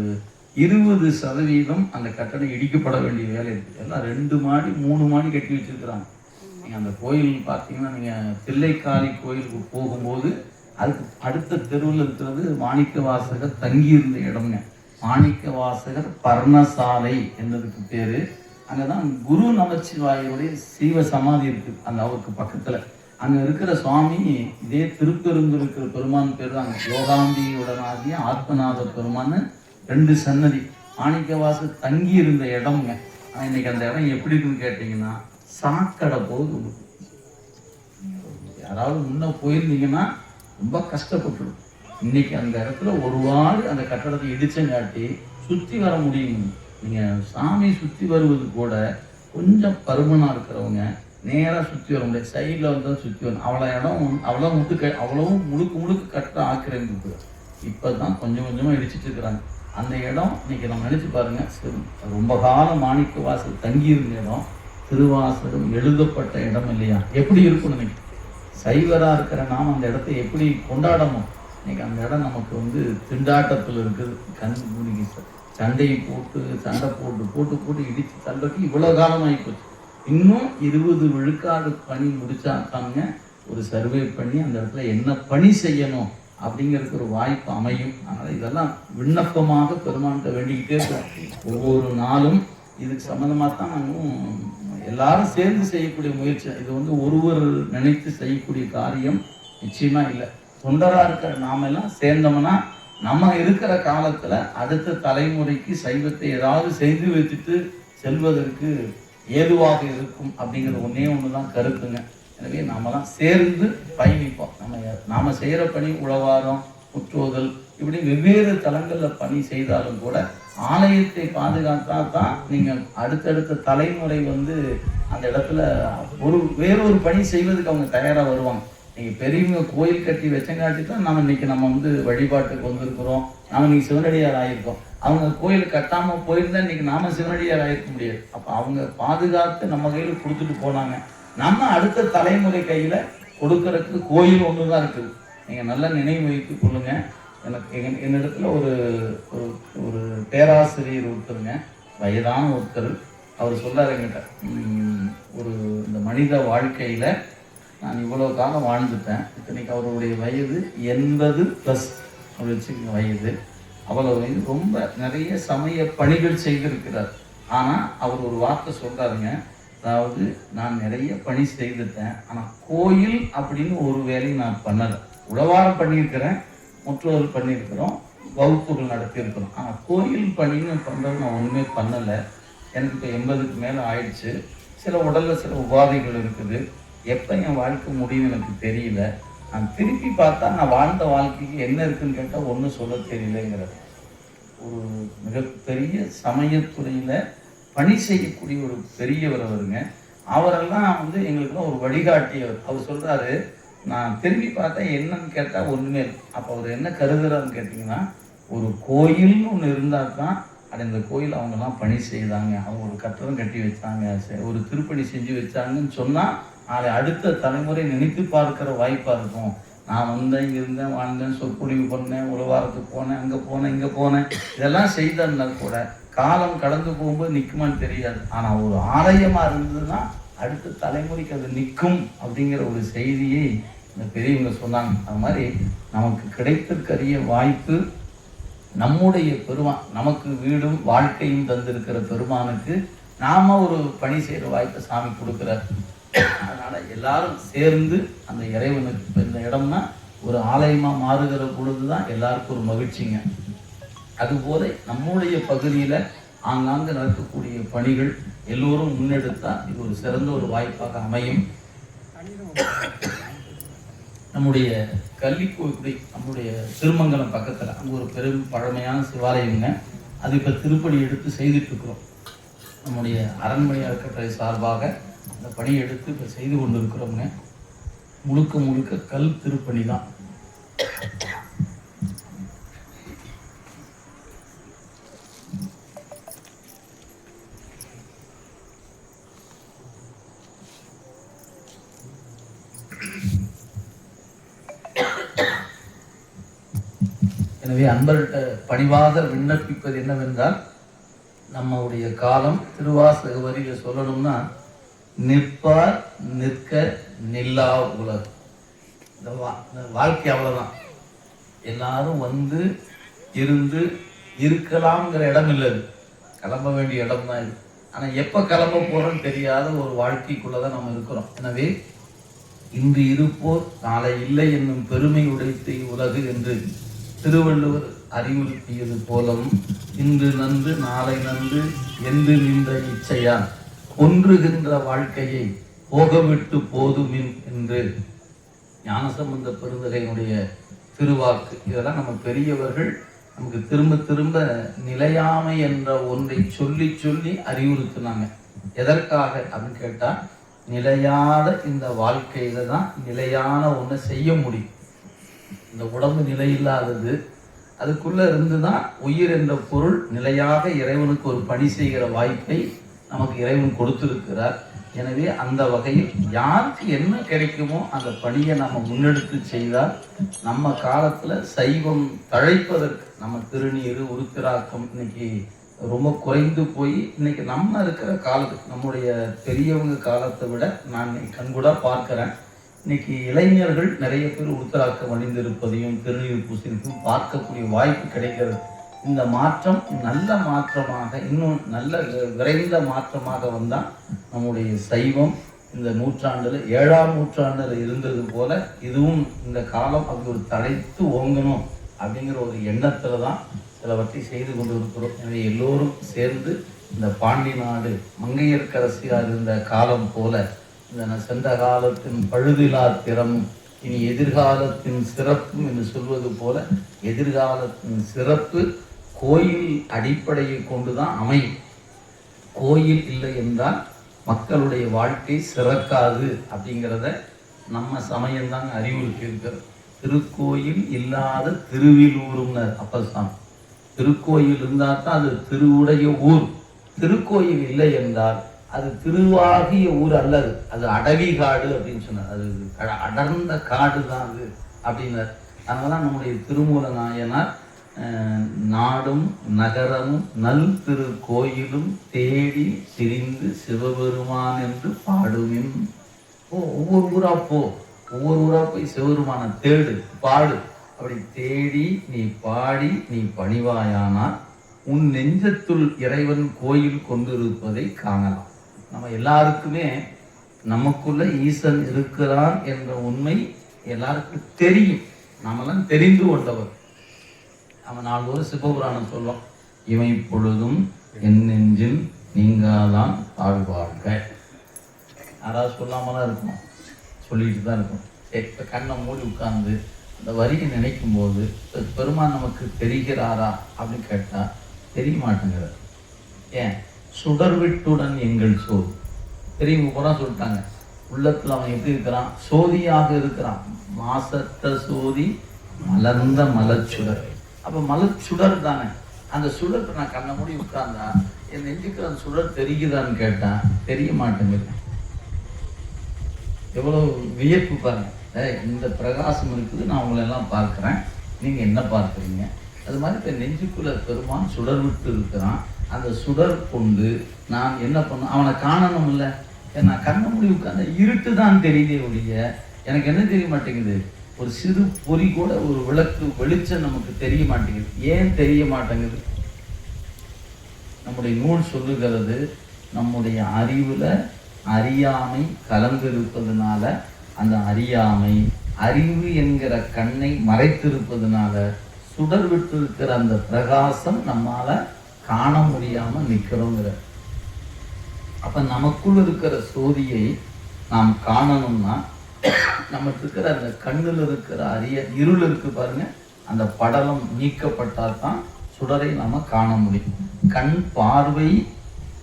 20% அந்த கட்டடம் இடிக்கப்பட வேண்டிய வேலை இருக்கு. எல்லாம் 2 மாடி 3 மாடி கட்டி வச்சிருக்கிறாங்க. நீங்க அந்த கோயில் பார்த்தீங்கன்னா நீங்க தில்லைக்காளி கோயிலுக்கு போகும்போது அதுக்கு அடுத்த தெருவில் இருக்கிறது மாணிக்க வாசகர் தங்கி இருந்த இடம்ங்க. மாணிக்க வாசகர் பர்ணசாலை என்பதுக்கு பேரு. அங்கதான் குரு நமச்சிவாயுடைய சீவ சமாதி இருக்கு. அந்த அவருக்கு பக்கத்துல அங்க இருக்கிற சுவாமி இதே திருப்பெரும்பு இருக்கிற பெருமான் பேர் தான் யோகாம்பியுடனாகிய ஆத்மநாத பெருமான்னு 2 சன்னதி. மாணிக்க வாசகர் தங்கி இருந்த இடம்ங்க. ஆனா இன்னைக்கு அந்த இடம் எப்படி இருக்குன்னு கேட்டீங்கன்னா சாக்கடை போகுது. யாராவது முன்ன போயிருந்தீங்கன்னா ரொம்ப கஷ்டப்பட்டுடும். இன்னைக்கு அந்த இடத்துல ஒரு வாடு அந்த கட்டடத்தை இடிச்சங்காட்டி சுற்றி வர முடியும். நீங்க சாமி சுற்றி வருவது கூட கொஞ்சம் பருமனா இருக்கிறவங்க நேராக சுற்றி வர முடியாது, சைடில் தான் சுற்றி வரும். அவ்வளவும் முழுக்க கட்ட ஆக்கிரமிப்பு. இப்பதான் கொஞ்சமா இடிச்சிட்டு இருக்கிறாங்க. அந்த இடம் இன்னைக்கு நம்ம நினைச்சு பாருங்க, ரொம்ப காலம் மாணிக்க வாசல் தங்கி இருந்த இடம், திருவாசகம் எழுதப்பட்ட இடம் இல்லையா? எப்படி இருக்கும் இன்னைக்கு? சைவரா இருக்கிற நாம் அந்த இடத்தை எப்படி கொண்டாடணும்? இன்னைக்கு அந்த இடம் நமக்கு திண்டாட்டத்தில் இருக்குது. கண்மூடிக்கு சண்டை போட்டு இடிச்சு தள்ளுறதுக்கு இவ்வளவு காலம் ஆகிப்போச்சு. இன்னும் 20 விழுக்காடு பணி முடிச்சாக்காங்க ஒரு சர்வே பண்ணி அந்த இடத்துல என்ன பணி செய்யணும் அப்படிங்கிறதுக்கு ஒரு வாய்ப்பு அமையும். அதனால இதெல்லாம் விண்ணப்பமாக பெருமான்கிட்ட வேண்டிக்கிட்டே இருக்கோம். ஒவ்வொரு நாளும் இதுக்கு சம்மந்தமாக தான் நாங்கள் எல்லாரும் சேர்ந்து செய்யக்கூடிய முயற்சி. இது ஒருவர் நினைத்து செய்யக்கூடிய காரியம் நிச்சயமா இல்லை. தொண்டரா இருக்கிற நாமெல்லாம் சேர்ந்தோம்னா நம்ம இருக்கிற காலத்துல அடுத்த தலைமுறைக்கு சைவத்தை ஏதாவது செய்து வச்சுட்டு செல்வதற்கு ஏதுவாக இருக்கும் அப்படிங்கிறது ஒண்ணுதான் கருத்துங்க. எனவே நாமெல்லாம் சேர்ந்து பயணிப்போம். நாம செய்யற பணி உழவாரம், முற்றோதல், இப்படி வெவ்வேறு தளங்கள்ல பணி செய்தாலும் கூட ஆலயத்தை பாதுகாத்தா தான் நீங்கள் அடுத்தடுத்த தலைமுறை வந்து அந்த இடத்துல வேறொரு பணி செய்வதுக்கு அவங்க தயாராக வருவாங்க. நீங்கள் பெரியவங்க கோயில் கட்டி வச்சங்காட்டி தான் நம்ம வந்து வழிபாட்டுக்கு வந்திருக்கிறோம், நாம இன்னைக்கு சிவனடியார் ஆகியிருக்கோம். அவங்க கோயில் கட்டாமல் போயிருந்தா இன்னைக்கு நாம சிவனடியார் ஆகிருக்க முடியாது. அப்போ அவங்க பாதுகாத்து நம்ம கையில் கொடுத்துட்டு போனாங்க. நம்ம அடுத்த தலைமுறை கையில் கொடுக்கறதுக்கு கோயில் ஒன்று தான் இருக்குது. நீங்கள் நல்லா நினைவு வைத்துக் கொள்ளுங்க. எனக்கு என்னிடத்துல ஒரு ஒரு பேராசிரியர் ஒருத்தருங்க, வயதான ஒருத்தர், அவர் சொல்லார் என்கிட்ட, இந்த மனித வாழ்க்கையில் நான் இவ்வளோ காலம் வாழ்ந்துட்டேன், இத்தனைக்கு அவருடைய வயது 80+ அப்படி வச்சுக்கோங்க வயது. அவ்வளோ வயது, ரொம்ப நிறைய சமய பணிகள் செய்திருக்கிறார். ஆனால் அவர் ஒரு வார்த்தை சொல்கிறாருங்க, அதாவது நான் நிறைய பணி செய்துட்டேன், ஆனால் கோயில் அப்படின்னு ஒரு வேலையும் நான் பண்ணலை. உழவாரம் பண்ணியிருக்கிறேன், முற்றோர்கள் பண்ணியிருக்கிறோம், வகுப்புகள் நடத்தியிருக்கிறோம், ஆனால் கோயில் பணின்னு பண்ணுறது நான் ஒன்றுமே பண்ணலை. எனக்கு இப்போ 80க்கு மேலே ஆயிடுச்சு. சில உடலில் சில உபாதைகள் இருக்குது. எப்போ என் வாழ்க்கை முடியும் எனக்கு தெரியல. நான் திருப்பி பார்த்தா நான் வாழ்ந்த வாழ்க்கைக்கு என்ன இருக்குன்னு கேட்டால் ஒன்றும் சொல்ல தெரியலங்கிறது. ஒரு மிகப்பெரிய சமயத்துறையில் பணி செய்யக்கூடிய ஒரு பெரியவர் அவருங்க. அவரெல்லாம் வந்து எங்களுக்குலாம் ஒரு வழிகாட்டியவர். அவர் சொல்கிறாரு, நான் திரும்பி பார்த்தா என்னன்னு கேட்டால் ஒன்றுமே இல்லை. அப்போ அவர் என்ன கருதுறாருன்னு கேட்டிங்கன்னா, ஒரு கோயில்னு ஒன்று இருந்தால் தான் இந்த கோயில் அவங்கெல்லாம் பணி செய்தாங்க, அவங்க ஒரு கட்டடம் கட்டி வச்சாங்க, ஒரு திருப்பணி செஞ்சு வச்சாங்கன்னு சொன்னால் அதை அடுத்த தலைமுறை நினைத்து பார்க்குற வாய்ப்பாக இருக்கும். நான் வந்தேன், இங்கே இருந்தேன், வாழ்ந்தேன், சொற்பொழிவு பண்ணேன், உழவாரத்துக்கு போனேன், அங்கே போனேன், இங்கே போனேன், இதெல்லாம் செய்தா கூட காலம் கடந்து போகும்போது நிற்குமான்னு தெரியாது. ஆனால் ஒரு ஆலயமாக இருந்ததுன்னா அடுத்த தலைமுறைக்கு அது நிற்கும் அப்படிங்கிற ஒரு செய்தியை இந்த பெரியவங்க சொன்னாங்க. அது மாதிரி நமக்கு கிடைத்திருக்கிற வாய்ப்பு, நம்முடைய பெருமான் நமக்கு வீடும் வாழ்க்கையும் தந்திருக்கிற பெருமானுக்கு நாம ஒரு பணி செய்கிற வாய்ப்பை சாமி கொடுக்குறார். அதனால எல்லாரும் சேர்ந்து அந்த இறைவனுக்கு இந்த இடம்னா ஒரு ஆலயமாக மாறுகிற பொழுது தான் எல்லாருக்கும் ஒரு மகிழ்ச்சிங்க. அதுபோல நம்முடைய பகுதியில் ஆங்காங்கு நடக்கக்கூடிய பணிகள் எல்லோரும் முன்னெடுத்தால் இது ஒரு சிறந்த ஒரு வாய்ப்பாக அமையும். நம்முடைய கள்ளிக்குடி, நம்முடைய திருமங்கலம் பக்கத்தில் அங்கே ஒரு பெரும் பழமையான சிவாலயங்க. அது இப்போ திருப்பணி எடுத்து செய்துட்டு இருக்கிறோம். நம்முடைய அரண்மனை அறக்கட்டளை சார்பாக அந்த பணியை எடுத்து இப்போ செய்து கொண்டு இருக்கிறோங்க. முழுக்க முழுக்க கல் திருப்பணி தான். எனவே அன்பர்கிட்ட பணிவாக விண்ணப்பிப்பது என்னவென்றால், நம்முடைய காலம் திருவாசக வரியில் சொல்லணும்னா, நிற்பார் நிற்க நில்லா உலகம். இந்த வாழ்க்கை அவ்வளோதான். எல்லாரும் வந்து இருந்து இருக்கலாம்ங்கிற இடம் இல்லை, கிளம்ப வேண்டிய இடம் தான் இது. ஆனால் எப்போ கிளம்ப போகிறோன்னு தெரியாத ஒரு வாழ்க்கைக்குள்ளே தான் நம்ம இருக்கிறோம். எனவே இன்று இருப்போர் நாளை இல்லை என்னும் பெருமை உடைத்து உலகு என்று திருவள்ளுவர் அறிவுறுத்தியது போலவும், இன்று நன்று நாளை நன்று என்று நின்ற இச்சையால் ஒன்றுகின்ற வாழ்க்கையை போகவிட்டு போதுமின் என்று ஞானசம்பந்த பெருந்தகையினுடைய திருவாக்கு. இதெல்லாம் நம்ம பெரியவர்கள் நமக்கு திரும்ப திரும்ப நிலையாமை என்ற ஒன்றை சொல்லி சொல்லி அறிவுறுத்தினாங்க. எதற்காக அப்படின்னு கேட்டால், நிலையாத இந்த வாழ்க்கையில தான் நிலையான ஒன்றை செய்ய முடியும். இந்த உடம்பு நிலையில்லாதது, அதுக்குள்ள இருந்து தான் உயிர் என்ற பொருள் நிலையாக இறைவனுக்கு ஒரு பணி செய்கிற வாய்ப்பை நமக்கு இறைவன் கொடுத்திருக்கிறார். எனவே அந்த வகையில் யாருக்கு என்ன கிடைக்குமோ அந்த பணியை நம்ம முன்னெடுத்து செய்தால் நம்ம காலத்துல சைவம் தழைப்பதற்கு, நம்ம திருநீர் உருத்திராக்கம் இன்னைக்கு ரொம்ப குறைந்து போய் இன்னைக்கு நம்ம இருக்கிற காலத்துக்கு, நம்முடைய பெரியவங்க காலத்தை விட நான் கண்கூட பார்க்கிறேன், இன்னைக்கு இளைஞர்கள் நிறைய பேர் உருத்திராக்கம் அணிந்திருப்பதையும் திருநீர் பூசிருக்கும் பார்க்கக்கூடிய வாய்ப்பு கிடைக்கிறது. இந்த மாற்றம் நல்ல மாற்றமாக, இன்னும் நல்ல விரைந்த மாற்றமாக வந்தால் நம்முடைய சைவம் இந்த நூற்றாண்டில் 7ஆம் நூற்றாண்டில் இருந்தது போல இதுவும் இந்த காலம் அப்படி ஒரு தழைத்து ஓங்கணும் அப்படிங்கிற ஒரு எண்ணத்தில் தான் சிலவற்றை செய்து கொண்டு இருக்கிறோம். எனவே எல்லோரும் சேர்ந்து இந்த பாண்டி நாடு மங்கையர்க்கரசியாக இருந்த காலம் போல இந்த சென்ற காலத்தின் பழுதிலா திறமும் இனி எதிர்காலத்தின் சிறப்பும் என்று சொல்வது போல எதிர்காலத்தின் சிறப்பு கோயில் அடிப்படையை கொண்டுதான் அமையும். கோயில் இல்லை என்றால் மக்களுடைய வாழ்க்கை சிறக்காது அப்படிங்கிறத நம்ம சமயம்தாங்க அறிவுறுத்தி இருக்கிறது. திருக்கோயில் இல்லாத திருவிலூரும்னர் அப்பசாமி. திருக்கோயில் இருந்தால் தான் அது திருவுடைய ஊர். திருக்கோயில் இல்லை என்றால் அது திருவாகிய ஊர் அல்லது, அது அடவி காடு அப்படின்னு சொன்னார். அது அடர்ந்த காடு தான் அது அப்படின்னார். அதனால நம்முடைய திருமூல நாயனார் நாடும் நகரமும் நல் திரு கோயிலும் தேடி திரிந்து சிவபெருமான் என்று பாடுமின். ஒவ்வொரு ஊரா ஒவ்வொரு ஊரா போய் சிவபெருமான தேடு பாடு. அப்படி தேடி நீ பாடி நீ பணிவாயானால் உன் நெஞ்சத்துள் இறைவன் கோயில் கொண்டிருப்பதை காணலாம். நம்ம எல்லாருக்குமே நமக்குள்ள ஈசன் இருக்கிறான் என்ற உண்மை எல்லாருக்கும் தெரியும். நாமெல்லாம் தெரிந்து கொண்டவர். நம்ம நாள்தோறும் சிவபுராணம் சொல்லுவோம். இவை பொழுதும் என் நெஞ்சில் நீங்காதான் தாழ்வாழ்க. யாராவது சொல்லாமலாம் இருக்கும், சொல்லிட்டு தான் இருக்கும். இப்போ கண்ணை மூடி உட்கார்ந்து அந்த வரியை நினைக்கும் போது பெருமான் நமக்கு தெரிகிறாரா அப்படின்னு கேட்டால் தெரிய மாட்டேங்கிறார். ஏன்? சுடர்விட்டுடன் எங்கள் சோதி தெரியும் போனா சொல்லிட்டாங்க. உள்ளத்தில் அவன் எப்படி இருக்கிறான்? சோதியாக இருக்கிறான். மாசத்த சோதி மலர்ந்த மலச்சுடர். அப்போ மலச்சுடர் தானே. அந்த சுடர் நான் கண்ணை மூடி உட்கார்ந்தா என் நெஞ்சுக்கு அந்த சுடர் தெரியுதான்னு கேட்டா தெரிய மாட்டேங்குது. எவ்வளோ வியப்பு பாருங்க. இந்த பிரகாசம் இருக்குது, நான் உங்களை எல்லாம் பார்க்குறேன், நீங்கள் என்ன பார்க்குறீங்க? அது மாதிரி இப்போ நெஞ்சுக்குள்ள பெருமான் சுடர் விட்டு இருக்கிறான். அந்த சுடர் கொண்டு நான் என்ன பண்ண அவனை காணணும் இல்லை. நான் கண்ணை மூடி உட்கார்ந்த இருட்டு தான் தெரியுதே ஒழிய எனக்கு என்ன தெரிய மாட்டேங்குது. ஒரு சிறு பொறி கூட, ஒரு விளக்கு வெளிச்சம் நமக்கு தெரிய மாட்டேங்குது. ஏன் தெரிய மாட்டேங்குது? நம்முடைய நூல் சொல்லுகிறது, நம்முடைய அறிவில் அறியாமை கலந்திருப்பதுனால, அந்த அறியாமை அறிவு என்கிற கண்ணை மறைத்திருப்பதுனால சுடர் விட்டு இருக்கிற அந்த பிரகாசம் நம்மால காண முடியாம நிற்கிறோங்கிற. அப்ப நமக்குள் இருக்கிற சோதியை நாம் காணணும்னா நமக்கு இருக்கிற அந்த கண்ணில் இருக்கிற இருள் இருக்கு பாருங்க, அந்த படலம் நீக்கப்பட்டால் தான் சுடரை நாம காண முடியும். கண் பார்வை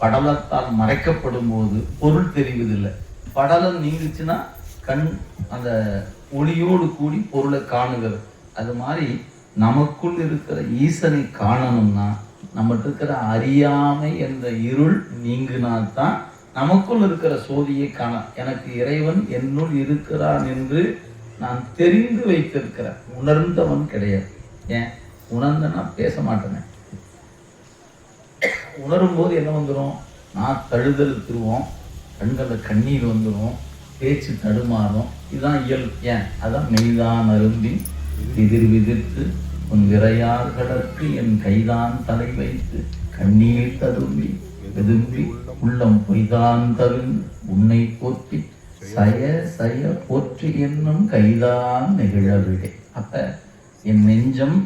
படலத்தால் மறைக்கப்படும் போது பொருள் தெரிவதில்லை. படலம் நீங்குச்சுன்னா கண் அந்த ஒளியோடு கூடி பொருளை காணுகிறது. அது மாதிரி நமக்குள் இருக்கிற ஈசனை காணணும்னா நம்மகிட்ட இருக்கிற அறியாமை என்ற இருள் நீங்கினால்தான் நமக்குள் இருக்கிற சோதியை காண. எனக்கு இறைவன் என்னுள் இருக்கிறான் என்று நான் தெரிந்து வைத்திருக்கிறேன். உணர்ந்தவன் கிடையாது. ஏன்? உணர்ந்தனா பேச மாட்டேனே. உணரும் போது என்ன வந்துடும்? நான் தழுதழுத்துருவோம், கண்களில் கண்ணீர் வந்துடும், பேச்சு தடுமாறும். இதுதான் இயல்பு. ஏன்? அதான் மெய்தான் அருந்தி விதிர் விதிர்த்து உன் விரையார்களுக்கு என் கைதான் தலை வைத்து கண்ணீர் ததும்பி வெதும்பி உள்ளம் பொய்தான் தவிர்ந்து உன்னை போற்றி சய சய போற்றி என்னும் கைதான் நெகிழவிடை. அப்ப என் நெஞ்சம்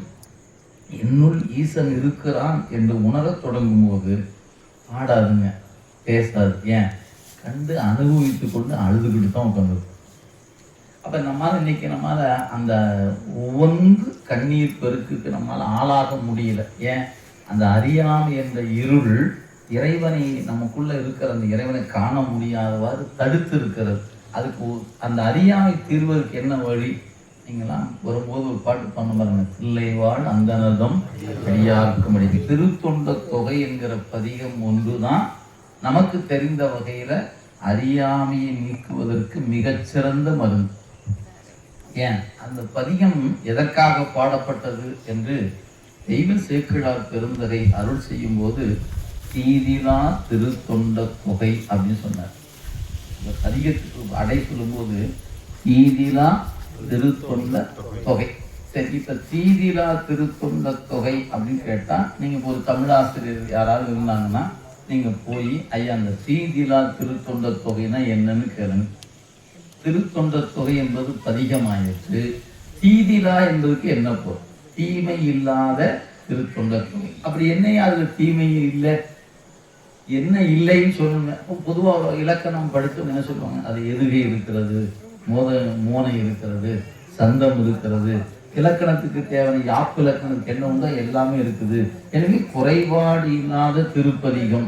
என்னுள் ஈசன் இருக்கிறான் என்று உணரத் தொடங்கும் போது ஆடாதுங்க, பேசாது. ஏன்? கண்டு அனுபவித்து கொண்டு அழுதுகிட்டு தான் உட்காந்து. அப்ப நம்மால இன்னைக்கு நம்மால அந்த ஒவ்வொன்று கண்ணீர் பெருக்குக்கு நம்மால ஆளாக முடியல. ஏன்? அந்த அறியாமை என்ற இருள் இறைவனை நமக்குள்ள இருக்கிற அந்த இறைவனை காண முடியாதவாறு தடுத்து இருக்கிறது. அதுக்கு அந்த அறியாமை தீர்வதற்கு என்ன வழி? நீங்களாம் வரும்போது ஒரு பாட்டு பண்ண பாருங்க, தில்லைவாழ் அந்தனதம் அடியார்க்கும் அடி. திருத்தொண்ட தொகை என்கிற பதிகம் ஒன்றுதான் நமக்கு தெரிந்த வகையில அறியாமையை நீக்குவதற்கு மிகச்சிறந்த மருந்து. ஏன்? அந்த பதிகம் எதற்காக பாடப்பட்டது என்று தெய்வ சேக்கிழார் பெருந்தகை அருள் செய்யும் போது தீதிலா திருத்தொண்ட தொகை அப்படின்னு சொன்னார். இந்த பதிகத்துக்கு அடை சொல்லும்போது தீதிலா திருத்தொண்ட தொகை. சரி, இப்ப தீதிலா திருத்தொண்ட தொகை அப்படின்னு கேட்டா நீங்க ஒரு தமிழாசிரியர் யாராவது இருந்தாங்கன்னா நீங்க போய் ஐயா அந்த தீதிலா திருத்தொண்ட தொகைனா என்னன்னு கேளுங்க. திருத்தொண்ட தொகை என்பது பதிகமாயிற்று. தீதிலா என்பதுக்கு என்ன பொருள்? தீமை இல்லாத திருத்தொண்ட தொகை. அப்படி என்னையா அதுல தீமை இல்லை, என்ன இல்லைன்னு சொல்லுங்க. பொதுவாக இலக்கணம் படித்து என்ன சொல்லுவாங்க? அது எதுகை இருக்கிறது, மோனை இருக்கிறது, சந்தம் இருக்கிறது, இலக்கணத்துக்கு தேவையான யாப்பு இலக்கணத்துக்கு என்ன உண்டோ எல்லாமே இருக்குது. எனவே குறைபாடு இல்லாத திருப்பதிகம்,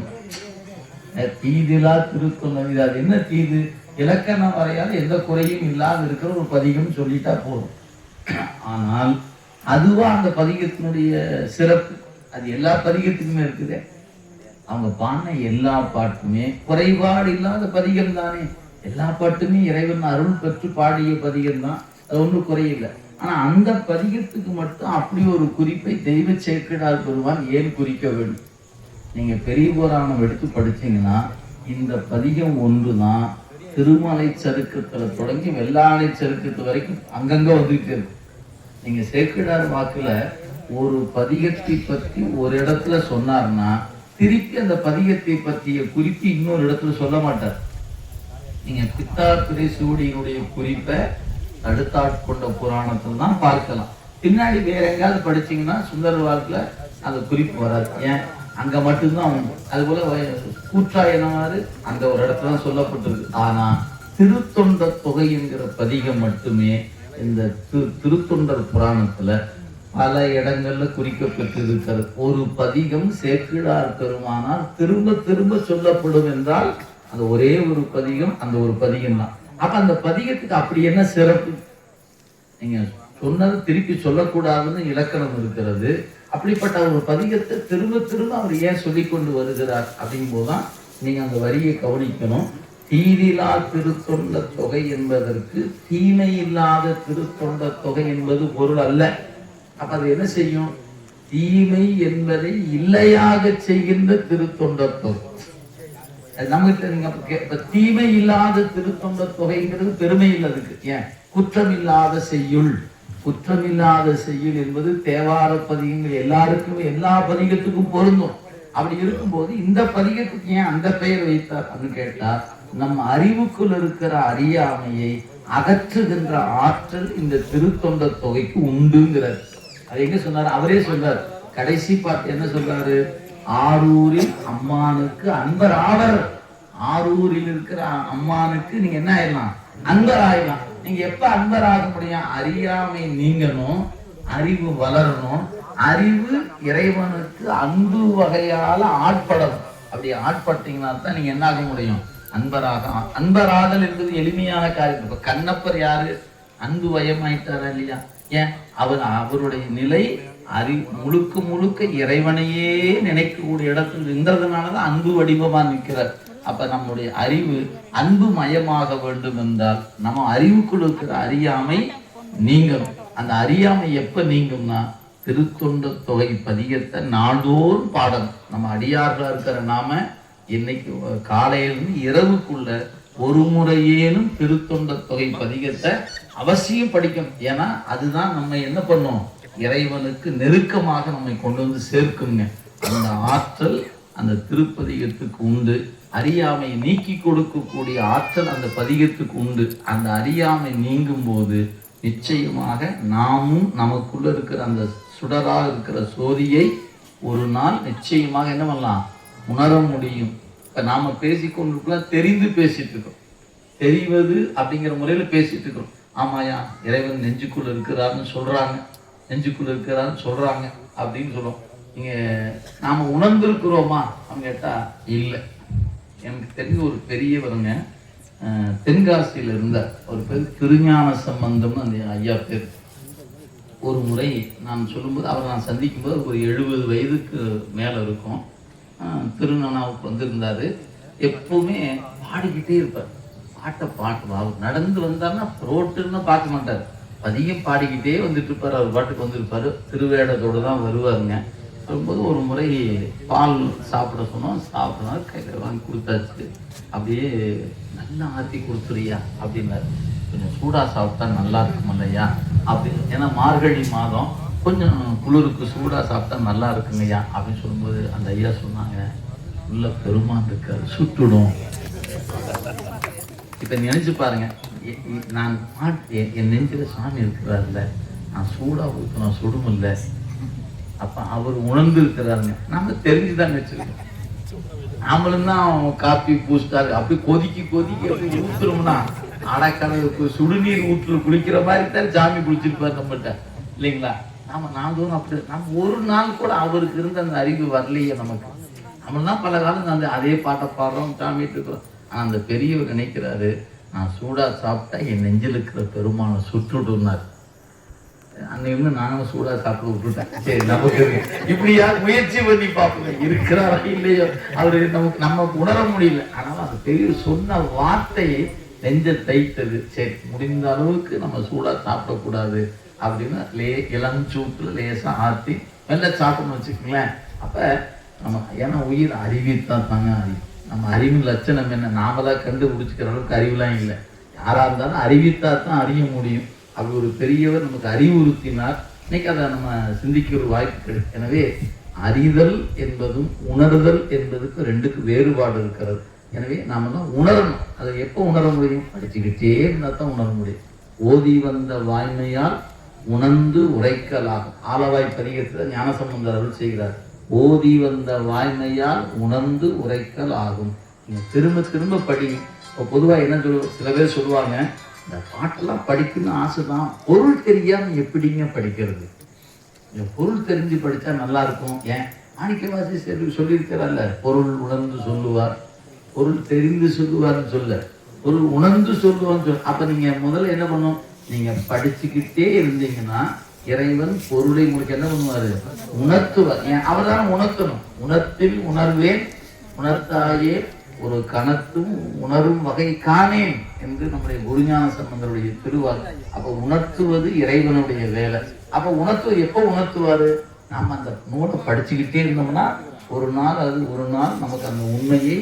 தீதிலா திருத்தொண்டர். இது அது என்ன தீது? இலக்கணம் வரையாத எந்த குறையும் இல்லாத இருக்கிற ஒரு பதிகம் சொல்லிட்டா போதும். ஆனால் அதுவா அந்த பதிகத்தினுடைய சிறப்பு. அது எல்லா பதிகத்துக்குமே இருக்குது. அவங்க பாடின எல்லா பாட்டுமே குறைபாடு இல்லாத பதிகம் தானே. எல்லா பாட்டுமே இறைவன் அருள் பெற்று பாடிய பதிகம் தான், அது ஒன்றும் குறையில்லை. ஆனா அந்த பதிகத்துக்கு மட்டும் அப்படி ஒரு குறிப்பை தெய்வ சேக்கிழார் பெருமான் ஏன் குறிக்க வேண்டும்? நீங்க பெரிய புராணம் எடுத்து படிச்சீங்கன்னா இந்த பதிகம் ஒன்றுதான் திருமலை சருக்கத்துல தொடங்கி வெள்ளாளை சருக்கத்து வரைக்கும் அங்கங்க வந்துட்டு இருக்கு. நீங்க சேக்கிழார் வாக்குல ஒரு பதிகத்தை பத்தி ஒரு இடத்துல சொன்னார்னா திருப்பி அந்த பதிகத்தை பற்றிய குறிப்பு இன்னொரு இடத்துல சொல்ல மாட்டார். நீங்க பித்தாத்திரை சூடியினுடைய குறிப்பை தடுத்தாட்கொண்ட புராணத்தில் தான் பார்க்கலாம். பின்னாடி வேற எங்காவது படிச்சீங்கன்னா சுந்தர வாக்குல அந்த குறிப்பு வராது. ஏன்? அங்க மட்டும்தான். அது போல கூற்றாயனவாறு அந்த ஒரு இடத்துல தான் சொல்லப்பட்டிருக்கு. ஆனா திருத்தொண்ட தொகை என்கிற பதிகம் மட்டுமே இந்த திருத்தொண்டர் புராணத்துல பல இடங்கள்ல குறிக்கப்பட்டிருக்கிறது. ஒரு பதிகம் சேக்கிழார் பெருமானால் திரும்ப திரும்ப சொல்லப்படும் என்றால் அந்த ஒரே ஒரு பதிகம், அந்த ஒரு பதிகம் தான். அப்ப அந்த பதிகத்துக்கு அப்படி என்ன சிறப்பு? நீங்க சொன்னது திருப்பி சொல்லக்கூடாதுன்னு இலக்கணம் இருக்கிறது. அப்படிப்பட்ட ஒரு பதிகத்தை திரும்ப திரும்ப அவர் ஏன் சொல்லி கொண்டு வருகிறார் அப்படிங்கும் போதுதான் நீங்க அந்த வரியை கவனிக்கணும். தீதிலா திருத்தொண்ட தொகை என்பதற்கு தீமை இல்லாத திருத்தொண்ட தொகை என்பது பொருள் அல்ல. அப்ப அது என்ன செய்யும்? தீமை என்பதை இல்லையாக செய்கின்ற திருத்தொண்ட தொகை. நமக்கு தீமை இல்லாத திருத்தொண்ட தொகைங்கிறது பெருமை இல்லதுக்கு. ஏன்? குற்றமில்லாத செய்யுள். குற்றமில்லாத செய்யுள் என்பது தேவார பதிகங்கள் எல்லாருக்குமே எல்லா பதிகத்துக்கும் பொருந்தும். அப்படி இருக்கும்போது இந்த பதிகத்துக்கு ஏன் அந்த பெயர் வைத்தார் அப்படின்னு கேட்டா, நம் அறிவுக்குள் இருக்கிற அறியாமையை அகற்றுகின்ற ஆற்றல் இந்த திருத்தொண்ட தொகைக்கு உண்டுங்கிறார். அது எங்க சொன்னார்? அவரே சொல்றார். கடைசி பாட்டு என்ன சொல்றாரு? ஆரூரில் அம்மானுக்கு அன்பர் ஆவர். ஆரூரில் இருக்கிற அம்மானுக்கு நீங்க என்ன ஆயிடலாம்? அன்பர் ஆயிடலாம். நீங்க எப்ப அன்பர் ஆக முடியும்? அறியாமை நீங்கணும், அறிவு வளரணும். அறிவு இறைவனுக்கு அன்பு வகையால ஆட்படணும். அப்படி ஆட்பட்டீங்கன்னா தான் நீங்க என்ன ஆக முடியும்? அன்பராக. அன்பராதல் என்பது எளிமையான காரியம். இப்ப கண்ணப்பர் யாரு? அன்பு வயமாயிட்டாரா இல்லையா? ஏன்? அவருடைய நிலை முழுக்க முழுக்க இறைவனையே நினைக்கக்கூடிய இடத்தில் இருந்ததுனாலதான் அன்பு வடிவமா நிற்கிறார். அப்ப நம்முடைய அறிவு அன்பு மயமாக வேண்டும் என்றால் நம்ம அறிவுக்குள் இருக்கிற அறியாமை நீங்கணும். அந்த அறியாமை எப்ப நீங்கும்னா திருத்தொண்ட தொகை பதிகத்தை நாள்தோறும் பாடணும். நம்ம அடியார்களா இருக்கிற நாம இன்னைக்கு காலையிலிருந்து இரவுக்குள்ள ஒரு முறையேனும் திருத்தொண்ட தொகை பதிகத்தை அவசியம் படிக்கணும். ஏன்னா அதுதான் நம்ம என்ன பண்ணோம்? இறைவனுக்கு நெருக்கமாக நம்மை கொண்டு வந்து சேர்க்குங்க. அந்த ஆற்றல் அந்த திருப்பதிகத்துக்கு உண்டு. அறியாமை நீக்கி கொடுக்கக்கூடிய ஆற்றல் அந்த பதிகத்துக்கு உண்டு. அந்த அறியாமை நீங்கும் போது நிச்சயமாக நாமும் நமக்குள்ள இருக்கிற அந்த சுடராக இருக்கிற சோதியை ஒரு நாள் நிச்சயமாக என்ன பண்ணலாம்? உணர முடியும். இப்ப நாம பேசிக்கொண்டிருக்கலாம், தெரிந்து பேசிட்டு இருக்கோம். தெரிவது அப்படிங்கிற முறையில பேசிட்டு இருக்கோம். ஆமாயா, இறைவன் நெஞ்சுக்குள்ள இருக்கிறாருன்னு சொல்றாங்க, நெஞ்சுக்குள்ள இருக்கிறாருன்னு சொல்றாங்க அப்படின்னு சொல்லுவோம். நீங்க நாம உணர்ந்திருக்கிறோமா அப்படின்னு கேட்டா இல்லை. எனக்கு தெரிஞ்ச ஒரு பெரியவருங்க தென்காசியில இருந்த ஒரு பேர் திருஞான சம்பந்தம்னு அந்த ஐயா பேர். ஒரு முறை நான் சொல்லும்போது நான் சந்திக்கும் போது ஒரு 70 வயதுக்கு மேல இருக்கும். திருநனாவுக்கு வந்திருந்தாரு. எப்பவுமே பாடிக்கிட்டே இருப்பார். பாட்டு அவர் நடந்து வந்தாருன்னா ரோட்டுன்னு பார்க்க மாட்டார், அதிகம் பாடிக்கிட்டே வந்துட்டு இருப்பார். அவர் பாட்டுக்கு வந்திருப்பாரு. திருவேடத்தோடு தான் வருவாருங்க. வரும்போது ஒரு முறை பால் சாப்பிட சொன்னோம். சாப்பிட்றோம், கையில் வாங்கி கொடுத்தாச்சு. அப்படியே நல்லா ஆற்றி கொடுத்துறியா அப்படின்னாரு. கொஞ்சம் சூடாக சாப்பிட்டா நல்லா இருக்கும் இல்லையா அப்படின்னு. ஏன்னா மார்கழி மாதம் கொஞ்சம் குளிருக்கு சூடாக சாப்பிட்டா நல்லா இருக்குங்கய்யா அப்படின்னு சொல்லும்போது அந்த ஐயா சொன்னாங்க, உள்ள பெருமான் இருக்காரு, சுட்டுடும். இப்போ நினைச்சு பாருங்க, நான் என் நெஞ்சில சாமி இருக்கிறாருல்ல, நான் சூடாக ஊற்றணும், சுடும் இல்லை. அப்போ அவர் உணர்ந்து இருக்கிறாருங்க. நம்ம தெரிஞ்சுதான் வச்சிருக்கோம். நாமளும் தான் காப்பி பூஸ்டாரு அப்படி கொதிக்கி அப்படி ஊத்துறோம்னா அடக்கடவுக்கு சுடுநீர் ஊற்று குளிக்கிற மாதிரி தான் சாமி குளிச்சிருப்பாரு நம்மகிட்ட இல்லைங்களா? நாம அப்படி நம்ம ஒரு நாள் கூட அவருக்கு இருந்த அந்த அறிவு வரலையே நமக்கு. நம்ம தான் பல காலம் அந்த அதே பாட்டை பாடுறோம், சாமிட்டு இருக்கிறோம். ஆனால் அந்த பெரியவர் நினைக்கிறாரு, நான் சூடா சாப்பிட்டா என் நெஞ்சில் இருக்கிற பெருமானை சுட்டுட்டுனார். அன்னையிலிருந்து நானும் சூடா சாப்பிட விட்டுட்டேன். சரி, நமக்கு இப்படியா முயற்சி பண்ணி பார்ப்போம், இருக்கிறாரா இல்லையோ அவரு நம்ம உணர முடியல. ஆனாலும் அந்த பெரியவர் சொன்ன வார்த்தையை நெஞ்ச தைத்தது. சரி, முடிந்த அளவுக்கு நம்ம சூடா சாப்பிடக்கூடாது அப்படின்னு இளஞ்சூட்டில் லேசாக ஆற்றி மெல்ல சாப்பிடணும்னு வச்சுக்கோங்களேன். அப்போ நம்ம ஏன்னா உயிர் அறிவித்தான் தாங்க அறிவு. நம்ம அறிவின் லட்சணம் என்ன? நாம தான் கண்டுபிடிச்சிக்கிற அளவுக்கு அறிவுலாம் இல்லை. யாராக இருந்தாலும் அறிவித்தா தான் அறிய முடியும். அப்படி ஒரு பெரியவர் நமக்கு அறிவுறுத்தினார். இன்னைக்கு அதை நம்ம சிந்திக்க ஒரு வாய்ப்பு கிடைக்கும். எனவே அறிதல் என்பதும் உணர்தல் என்பதுக்கு ரெண்டுக்கு வேறுபாடு இருக்கிறது. எனவே நாம தான் உணரணும். அதை எப்போ உணர முடியும்? படிச்சுக்கிட்டே இருந்தால் தான் உணர முடியும். ஓதி வந்த வாய்மையால் உணர்ந்து உரைக்கலாகும். ஆலவாய் பதிகத்தில் ஞானசம்பந்தர் அருள் செய்கிறார். ஓதி வந்த வாய்மையால் உணர்ந்து உரைக்கல் ஆகும். நீங்கள் திரும்ப திரும்ப படி. இப்போ பொதுவாக என்ன சில பேர் சொல்லுவாங்க, இந்த பாட்டெல்லாம் படிக்கணும்னு ஆசை தான், பொருள் தெரியாமல் எப்படிங்க படிக்கிறது? பொருள் தெரிஞ்சு படித்தா நல்லா இருக்கும். ஏன் மாணிக்கவாசி சொல்லியிருக்கிறார்ல, பொருள் உணர்ந்து சொல்லுவார், பொருள் தெரிந்து சொல்லுவார்னு சொல்ல, பொருள் உணர்ந்து சொல்லுவார்னு சொல்ல. அப்போ நீங்கள் முதல்ல என்ன பண்ணணும்? நீங்கள் படிச்சுக்கிட்டே இருந்தீங்கன்னா இறைவன் பொருளை உங்களுக்கு என்ன பண்ணுவாரு? உணர்த்துவார். அவர் தானே உணர்த்தணும். உணர்த்தில் உணர்வேன் உணர்த்தாயே ஒரு கணத்தும் உணரும் வகை காணேன் என்று நம்முடைய குருஞான சம்பந்தருடைய திருவார். அப்ப உணர்த்துவது இறைவனுடைய வேலை. அப்ப உணர்த்துவது எப்போ உணர்த்துவாரு? நாம் அந்த நூலை படிச்சுக்கிட்டே இருந்தோம்னா ஒரு நாள் நமக்கு அந்த உண்மையை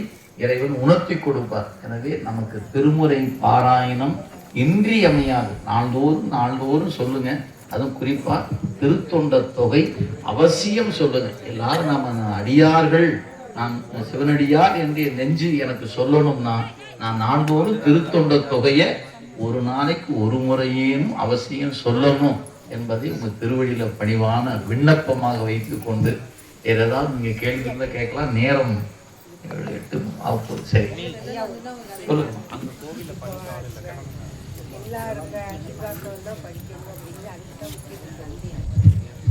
இறைவன் உணர்த்தி கொடுப்பார். எனவே நமக்கு திருமுறை பாராயணம் இன்றியமையாது. நாள்தோறும் சொல்லுங்க. அதுவும் குறிப்பா திருத்தொண்ட தொகை அவசியம் சொல்லுங்க. எல்லாரும் நாம அடியார்கள், நான் சிவனடியார் என்று நெஞ்சு எனக்கு சொல்லணும்னா நான் நாள்தோறும் திருத்தொண்ட தொகையை ஒரு நாளைக்கு ஒரு முறையேனும் அவசியம் சொல்லணும் என்பதை உங்க திருவடியில பணிவான விண்ணப்பமாக வைத்து கொண்டு ஏதாவது நீங்க கேள்விகளை கேட்கலாம். நேரம் 8 ஆகும். சரி, சொல்லுங்க.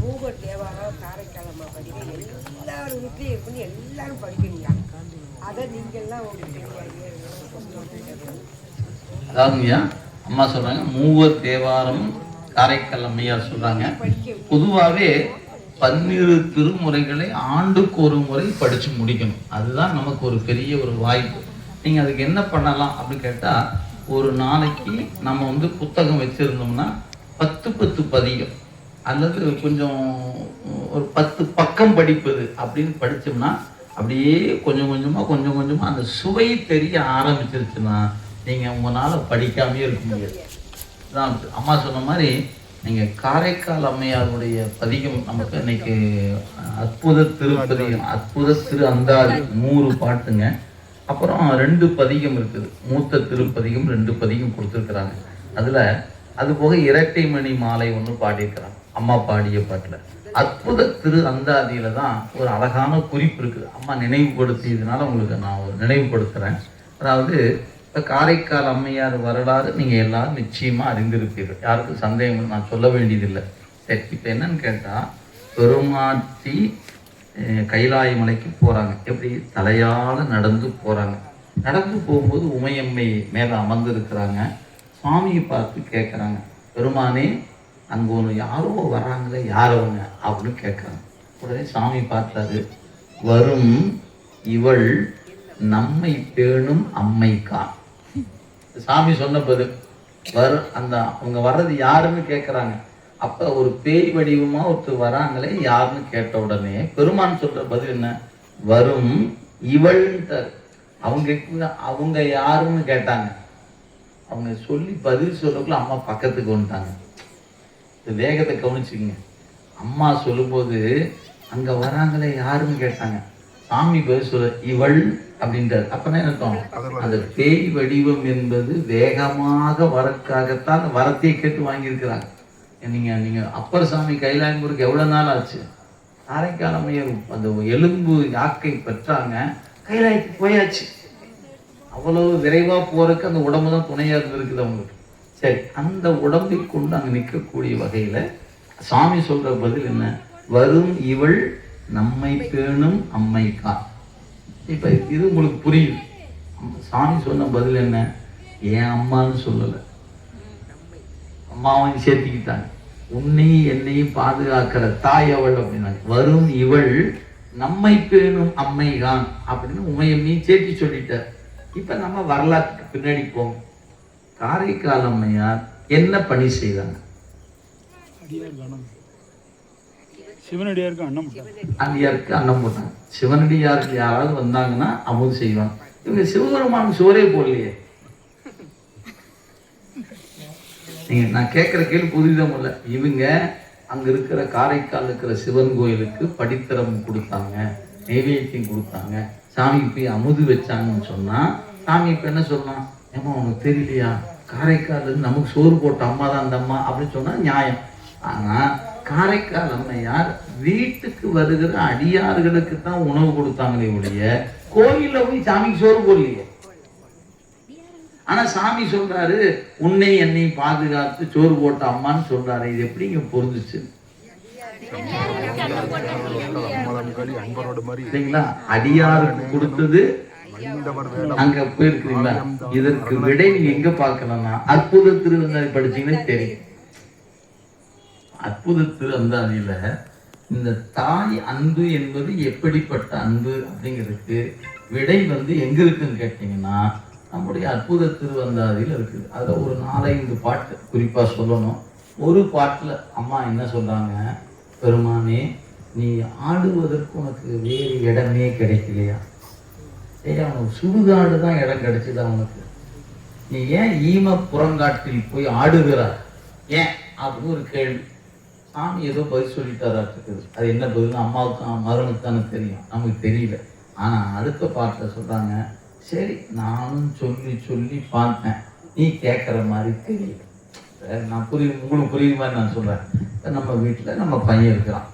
மூவர் தேவாரம் காரைக்காலம்மா படிக்க எல்லாரும் வீட்லையும் இருக்குன்னு எல்லாரும் படிக்கணுங்க. அதை நீங்கள்லாம் அதாவதுங்கய்யா, அம்மா சொல்றாங்க மூவர் தேவாரம் காரைக்கால் அம்மையார் சொல்றாங்க. பொதுவாகவே 12 திருமுறைகளை ஆண்டுக்கு ஒரு முறை படிச்சு முடிக்கணும். அதுதான் நமக்கு ஒரு பெரிய ஒரு வாய்ப்பு. நீங்க அதுக்கு என்ன பண்ணலாம் அப்படின்னு கேட்டா, ஒரு நாளைக்கு நம்ம புத்தகம் வச்சிருந்தோம்னா 10 பதிகம் அல்லது கொஞ்சம் ஒரு 10 பக்கம் படிப்பது அப்படின்னு படிச்சோம்னா அப்படியே கொஞ்சம் கொஞ்சமா அந்த சுவை தெரிய ஆரம்பிச்சிருச்சுன்னா நீங்க உங்களால படிக்காமே இருக்க முடியாது. தான் அம்மா சொன்ன மாதிரி நீங்க காரைக்கால் அம்மையாருடைய பதிகம் நமக்கு இன்னைக்கு அற்புத திருப்பதிகம், அற்புத திரு அந்தாதி 100 பாட்டுங்க. அப்புறம் 2 பதிகம் இருக்குது. மூத்த திருப்பதிகம் 2 பதிகம் கொடுத்துருக்குறாங்க. அதுல அது போக இரட்டை மணி மாலை ஒன்று பாடியிருக்கிறாங்க அம்மா பாடிய பாட்டுல. அற்புத திரு அந்தாதியில தான் ஒரு அழகான குறிப்பு இருக்குது. அம்மா நினைவுபடுத்தியதுனால உங்களுக்கு நான் ஒரு நினைவுபடுத்துறேன். அதாவது இப்போ காரைக்கால் அம்மையார் வரலாறு நீங்க எல்லாரும் நிச்சயமா அறிந்திருப்பீர்கள். யாருக்கும் சந்தேகம் நான் சொல்ல வேண்டியதில்லை. சரி, இப்போ என்னன்னு கேட்டா, பெருமாட்டி கைலாய மலைக்கு போறாங்க. எப்படி? தலையால நடந்து போறாங்க. நடந்து போகும்போது உமையம்மை மேல அமர்ந்து இருக்கிறாங்க. சுவாமியை பார்த்து கேட்குறாங்க, பெருமானே அங்கே ஒன்று யாரோ வராங்களே, யாரவங்க அப்படின்னு கேட்குறாங்க. உடனே சாமி பார்த்தாரு, வரும் இவள் நம்மை பேணும் அம்மைக்கா. சாமி சொன்ன பதில் அவங்க வர்றது யாருன்னு கேட்குறாங்க. அப்ப ஒரு பேய் வடிவமா ஒருத்தர் வராங்களே யாருன்னு கேட்ட உடனே பெருமான் சொல்ற பதில் என்ன? வரும் இவள். அவங்க யாருன்னு கேட்டாங்க. அவங்க சொல்லி பதில் சொல்றதுக்குள்ள அம்மா பக்கத்துக்கு வந்துட்டாங்க. இந்த வேகத்தை கவனிச்சுக்கங்க. அம்மா சொல்லும்போது அங்க வராங்களே யாருன்னு கேட்டாங்க. சாமி பதில் சொல்ல இவள் அப்படின்றார். அப்பதான் அர்த்தம், அந்த பேய் வடிவம் என்பது வேகமாக வரக்காகத்தான் அந்த வரத்தையை கேட்டு வாங்கியிருக்கிறாங்க. நீங்க அப்பர் சாமி கைலாயம்பூருக்கு எவ்வளவு நாள் ஆச்சு? காரைக்கால் அம்மையார் அந்த எலும்பு யாக்கை பெற்றாங்க, கைலாயத்துக்கு போயாச்சு. அவ்வளவு விரைவா போறதுக்கு அந்த உடம்பு தான் துணையா இருந்திருக்குது அவங்களுக்கு. சரி, அந்த உடம்பை கொண்டு அங்க நிற்கக்கூடிய வகையில சாமி சொல்ற பதில் என்ன? வரும் இவள் நம்மை பேணும் அம்மைக்கா. இப்ப இது உங்களுக்கு புரியுது. சாமி சொன்ன பதில் என்ன? ஏன் அம்மான்னு சொல்லல, அம்மாவையும் சேர்த்துக்கிட்டாங்க. உன்னையும் என்னையும் பாதுகாக்கிற தாய் அவள் அப்படின்னாங்க. வரும் இவள் நம்மை பேணும் அம்மைதான் அப்படின்னு உமையம்மையும் சேர்த்து சொல்லிட்டார். இப்ப நம்ம வரலாற்றுக்கு பின்னாடி போவோம். காரைக்கால் அம்மையார் என்ன பணி செய்தாங்க? சிவனடியாருக்கு அன்னம் போட்டாங்க. சிவனடியாருக்கு யாராவது வந்தாங்கன்னா அமுது செய்வாங்க. இவங்க சிவபெருமான் சோரே போடலையே. நீங்க நான் கேட்கிற கேள்வி புரிதம் இல்லை. இவங்க அங்க இருக்கிற காரைக்கால் இருக்கிற சிவன் கோயிலுக்கு படித்தரம் கொடுத்தாங்க, நெய்வேத்தியம் கொடுத்தாங்க, சாமிக்கு போய் அமுது வச்சாங்கன்னு சொன்னா சாமி இப்ப என்ன சொல்லலாம்? ஏமா உனக்கு தெரியலையா, காரைக்கால் நமக்கு சோறு போட்ட அம்மா தான் அந்த அம்மா அப்படின்னு சொன்னா நியாயம். ஆனா காரைக்கால் அம்மையார் வீட்டுக்கு வருகிற அடியார்களுக்கு தான் உணவு கொடுத்தாங்களே ஒழிய கோயில்ல போய் சாமிக்கு சோறு போடலையே. ஆனா சாமி சொல்றாரு உன்னை என்னை பாதுகாத்து சோறு போட்ட அம்மான்னு சொல்றாரு. இது எப்படிங்க பொருந்துச்சு? சரிங்களா? அடியாருக்கு கொடுத்தது அங்க போயிருக்கிறீங்களா? இதற்கு விடை நீங்க எங்க பார்க்கணும்னா அற்புத திருவந்தாதி படிச்சீங்கன்னா தெரியும். அற்புத திருவந்தாதியில இந்த தாய் அன்பு என்பது எப்படிப்பட்ட அன்பு அப்படிங்கிறதுக்கு விடை எங்க இருக்குன்னு கேட்டீங்கன்னா நம்முடைய அற்புத திருவந்தாதியில் இருக்குது. அதுல ஒரு 4-5 பாட்டு குறிப்பா சொல்லணும். ஒரு பாட்டுல அம்மா என்ன சொல்றாங்க? பெருமானே, நீ ஆடுவதற்கு உனக்கு வேறு இடமே கிடைக்கலையா? அவனுக்கு சுடுகாடு தான் இடம் கிடைச்சதா உனக்கு? நீ ஏன் ஈம புறங்காட்டில் போய் ஆடுகிறார் ஏன் அப்படின்னு ஒரு கேள்வி. சாமி ஏதோ பதில் சொல்லிட்டாராட்டுக்குது. அது என்ன பதில் அம்மாவுக்கு மகனுக்கு தானே தெரியும், நமக்கு தெரியல. ஆனா அடுத்த பாட்டில் சொல்றாங்க, சரி நானும் சொல்லி சொல்லி பார்த்தேன், நீ கேட்குற மாதிரி தெரியல. நான் உங்களுக்கு புரியுற மாதிரி நான் சொல்றேன். இப்போ நம்ம வீட்டில் நம்ம பையன் இருக்கிறான்,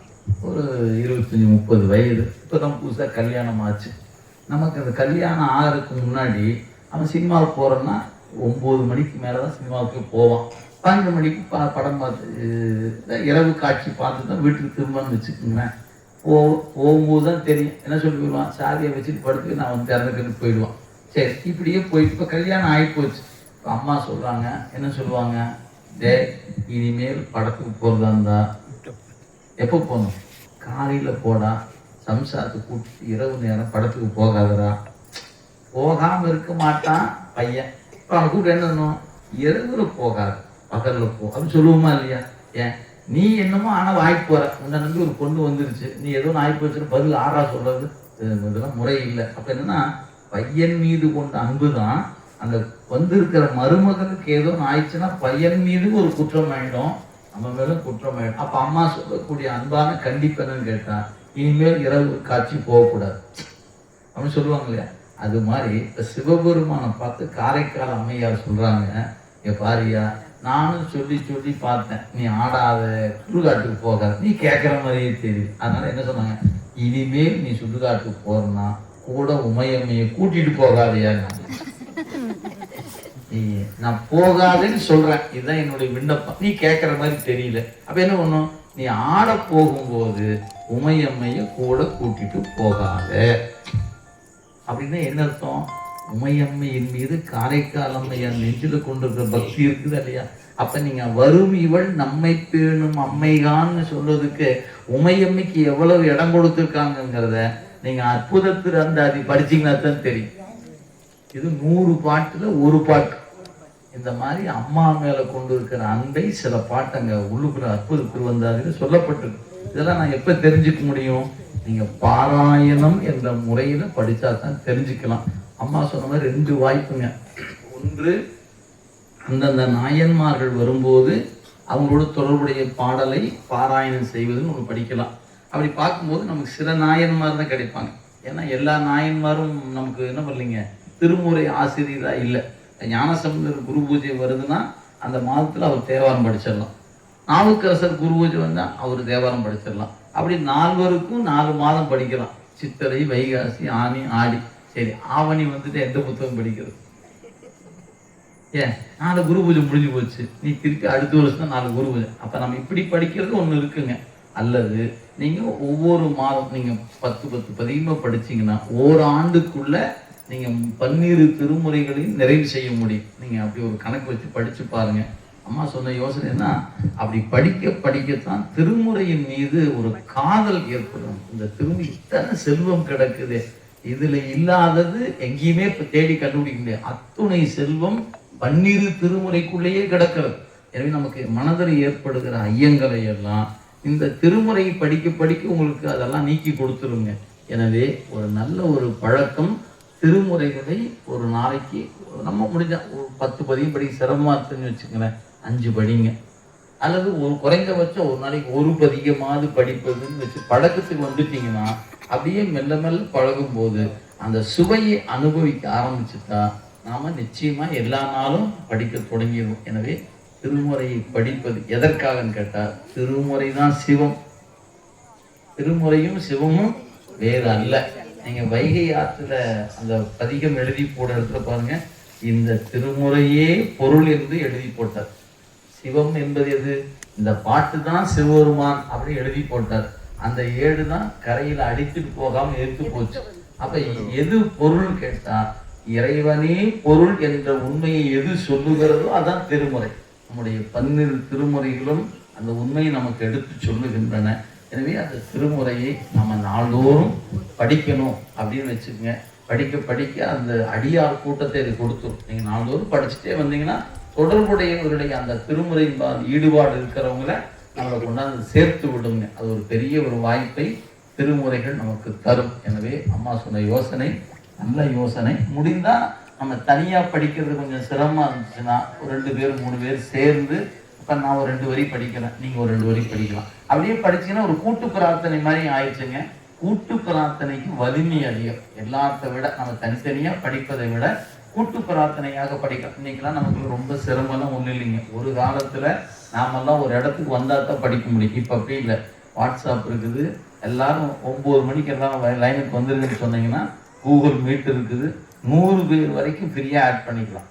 ஒரு 25-30 வயது. இப்போ தான் புதுசாக கல்யாணம் ஆச்சு. நமக்கு அந்த கல்யாணம் ஆகிறதுக்கு முன்னாடி அவன் சினிமாவுக்கு போகிறோன்னா 9 மணிக்கு மேலே தான் சினிமாவுக்கு போவான். 12 மணிக்கு படம் பார்த்து இரவு காட்சி பார்த்து தான் வீட்டுக்கு திரும்பன்னு வச்சுக்கோங்களேன். போகும்போது தான் தெரியும். என்ன சொல்லி போயிடுவான், சாதியை வச்சுட்டு படுத்து நான் திறந்துக்கிட்டு போயிடுவான். சரி, இப்படியே போயிட்டு இப்போ கல்யாணம் ஆகி போச்சு. இப்போ அம்மா சொல்கிறாங்க, என்ன சொல்லுவாங்க? இனிமேல் படத்துக்கு போகிறதா இருந்தா எப்போ போகணும்? காலையில் போடா, சம்சாரத்தை கூப்பிட்டு இரவு நேரம் படத்துக்கு போகாதரா. போகாமல் இருக்க மாட்டான் பையன். இப்போ அவன் கூப்பிட்டு என்ன பண்ணணும்? இரவுல போகாது, பகலில் போ அப்படின்னு சொல்லுவோமா இல்லையா? ஏன் நீ என்னமோ ஆனால் வாய்ப்பு போற உன்னை நம்பி ஒரு பொண்ணு வந்துருச்சு, நீ ஏதோ ஆகி போச்சுன்னு பதில் ஆறா சொல்றது இதெல்லாம் முறை இல்லை. அப்போ என்னன்னா பையன் மீது கொண்ட அன்பு தான் அந்த வந்திருக்கிற மருமகனுக்கு ஏதோ ஆயிடுச்சுன்னா பையன் மீது ஒரு குற்றம் ஆயிடும், நம்ம மேலும் குற்றம் ஆயிடும். அப்போ அம்மா சொல்லக்கூடிய அன்பான கண்டிப்பு என்னன்னு கேட்டா, இனிமேல் இரவு காட்சி போகக்கூடாது அப்படின்னு சொல்லுவாங்க இல்லையா? அது மாதிரி இப்போ சிவபெருமானை பார்த்து காரைக்கால் அம்மையார் சொல்றாங்க, பாரியா நானும் சொல்லி சொல்லி பார்த்தேன், நீ ஆடாத, சுடுகாட்டுக்கு போகாத, நீ கேட்குற மாதிரியே தெரியுது. அதனால என்ன சொன்னாங்க, இனிமேல் நீ சுடுகாட்டுக்கு போறனா கூட உமையம்மையை கூட்டிட்டு போகாதையா. நான் போகாதேன்னு சொல்றேன், இதுதான் என்னுடைய விண்ணப்பம், நீ கேட்குற மாதிரி தெரியல. அப்ப என்ன பண்ணும், நீ ஆட போகும்போது உமையம்மையை கூட கூட்டிட்டு போகாத. அப்படின்னா என்ன அர்த்தம்? உமையம்மையின் மீது காரைக்கால் அம்மையார் நெஞ்சில கொண்டிருக்கிற பக்தி இருக்குது இல்லையா? அப்ப நீங்க வரும் இவள் நம்மை பேணும் அம்மைகான்னு சொல்றதுக்கு உமையம்மைக்கு எவ்வளவு இடம் கொடுத்துருக்காங்கிறத நீங்க அற்புத திருவந்தாதி படிச்சீங்கன்னா தான் தெரியும். இது 100 பாட்டுல ஒரு பாட்டு. இந்த மாதிரி அம்மா மேல கொண்டு இருக்கிற அன்பை சில பாட்டுங்க உள்ளுக்குள்ள அற்புத திருவந்தாதியில் சொல்லப்பட்டிருக்கு. இதெல்லாம் நான் எப்ப தெரிஞ்சுக்க முடியும்? நீங்க பாராயணம் என்ற முறையில படிச்சா தான் தெரிஞ்சுக்கலாம். அம்மா சொன்ன மாதிரி 2 வாய்ப்புங்க. ஒன்று, அந்தந்த நாயன்மார்கள் வரும்போது அவங்களோட தொடர்புடைய பாடலை பாராயணம் செய்வதுன்னு ஒன்று படிக்கலாம். அப்படி பார்க்கும்போது நமக்கு சில நாயன்மார் தான் கிடைப்பாங்க. ஏன்னா எல்லா நாயன்மாரும் நமக்கு என்ன பண்ணலைங்க, திருமுறை ஆசிரியராக இல்லை. ஞானசம்பந்தர் குரு பூஜை வருதுன்னா அந்த மாதத்தில் அவர் தேவாரம் படிச்சிடலாம். நாவுக்கரசர் குரு பூஜை வந்தால் அவர் தேவாரம் படிச்சிடலாம். அப்படி 4 மாதம் படிக்கலாம். சித்திரை, வைகாசி, ஆனி, ஆடி. சரி, ஆவணி வந்துட்டு எந்த புத்தகம் படிக்கிறது? ஏன் 4 குரு பூஜை முடிஞ்சு போச்சு, நீ திருப்பி அடுத்த வருஷம் தான் 4 குரு பூஜை. அப்போ நம்ம இப்படி படிக்கிறது ஒன்று இருக்குங்க. அல்லது நீங்கள் ஒவ்வொரு மாதம் நீங்கள் 10 பதிகமாக படிச்சீங்கன்னா ஓராண்டுக்குள்ள நீங்கள் 12 திருமுறைகளையும் நிறைவு செய்ய முடியும். நீங்கள் அப்படி ஒரு கணக்கு வச்சு படித்து பாருங்க. அம்மா சொன்ன யோசனைன்னா அப்படி படிக்கத்தான் திருமுறையின் மீது ஒரு காதல் ஏற்படும். இந்த திருமுறை இத்தனை செல்வம் கிடக்குது, இதுல இல்லாதது எங்கேயுமே இப்ப தேடி கண்டுபிடிக்க முடியாது. அத்துணை செல்வம் 12 திருமுறைக்குள்ளேயே கிடக்கிறது. எனவே நமக்கு மனதில் ஏற்படுகிற ஐயங்களை எல்லாம் இந்த திருமுறை படிக்க உங்களுக்கு அதெல்லாம் நீக்கி கொடுத்துருங்க. எனவே ஒரு நல்ல ஒரு பழக்கம், திருமுறைகளை ஒரு நாளைக்கு நம்ம முடிஞ்ச 10 பதியம் படிக்க சிரமமா இருக்குன்னு வச்சுக்கோங்களேன், 5 படிங்க. அல்லது ஒரு குறைந்தபட்சம் ஒரு நாளைக்கு 1 பதிகமாவது படிப்பதுன்னு வச்சு பழக்கத்துக்கு வந்துட்டீங்கன்னா அப்படியே மெல்ல மெல்ல பழகும் போது அந்த சுவையை அனுபவிக்க ஆரம்பிச்சுட்டா நாம நிச்சயமா எல்லா நாளும் படிக்க தொடங்கிடுவோம். எனவே திருமுறையை படிப்பது எதற்காகன்னு கேட்டா, திருமுறை தான் சிவம், திருமுறையும் சிவமும் வேறு அல்ல. நீங்க வைகை ஆற்றுல அந்த பதிகம் எழுதி போட இடத்துல பாருங்க, இந்த திருமுறையே பொருள் என்று எழுதி போட்டார். சிவம் என்பது எது? இந்த பாட்டு தான் சிவபெருமான் அப்படின்னு எழுதி போட்டார். அந்த ஏடு தான் கரையில அடித்துட்டு போகாம எடுத்து போச்சு. அப்ப எது பொருள் கேட்டா, இறைவனே பொருள் என்ற உண்மையை எது சொல்லுகிறதோ அதான் திருமுறை. நம்முடைய 12 திருமுறைகளும் அந்த உண்மையை நமக்கு எடுத்து சொல்லுகின்றன. எனவே அந்த திருமுறையை நம்ம நாள்தோறும் படிக்கணும் அப்படின்னு வச்சுக்கோங்க. படிக்க அந்த அடியார் கூட்டத்தை இது கொடுத்துரும். நீங்க நாள்தோறும் படிச்சுட்டே வந்தீங்கன்னா தொடர்புடையவர்களுடைய அந்த திருமுறையின் ஈடுபாடு இருக்கிறவங்கள நம்மளை கொண்டாந்து சேர்த்து விடுங்க. அது ஒரு பெரிய ஒரு வாய்ப்பை திருமுறைகள் நமக்கு தரும். எனவே அம்மா சொன்ன யோசனை நல்ல யோசனை. முடிந்தா நம்ம தனியா படிக்கிறது கொஞ்சம் சிரமமா இருந்துச்சுன்னா ஒரு 2 பேர் 3 பேர் சேர்ந்து, இப்ப நான் ஒரு 2 வரி படிக்கிறேன், நீங்க ஒரு 2 வரி படிக்கலாம். அப்படியே படிச்சீங்கன்னா ஒரு கூட்டு பிரார்த்தனை மாதிரி ஆயிடுச்சுங்க. கூட்டு பிரார்த்தனைக்கு வலிமை அதிகம். எல்லாத்த விட நம்ம தனித்தனியா படிப்பதை விட கூட்டு பிரார்த்தனையாக படிக்கலாம். இன்னைக்கெல்லாம் நமக்கு ரொம்ப சிரமம்லாம் ஒன்றும் இல்லைங்க. ஒரு காலத்துல நாமெல்லாம் ஒரு இடத்துக்கு வந்தா தான் படிக்க முடியும். இப்ப அப்படி இல்லை. வாட்ஸ்அப் இருக்குது, எல்லாரும் 9 மணிக்கு எல்லாம் லைனுக்கு வந்துருக்குன்னு சொன்னீங்கன்னா கூகுள் மீட் இருக்குது, 100 பேர் வரைக்கும் ஃப்ரீயா ஆட் பண்ணிக்கலாம்.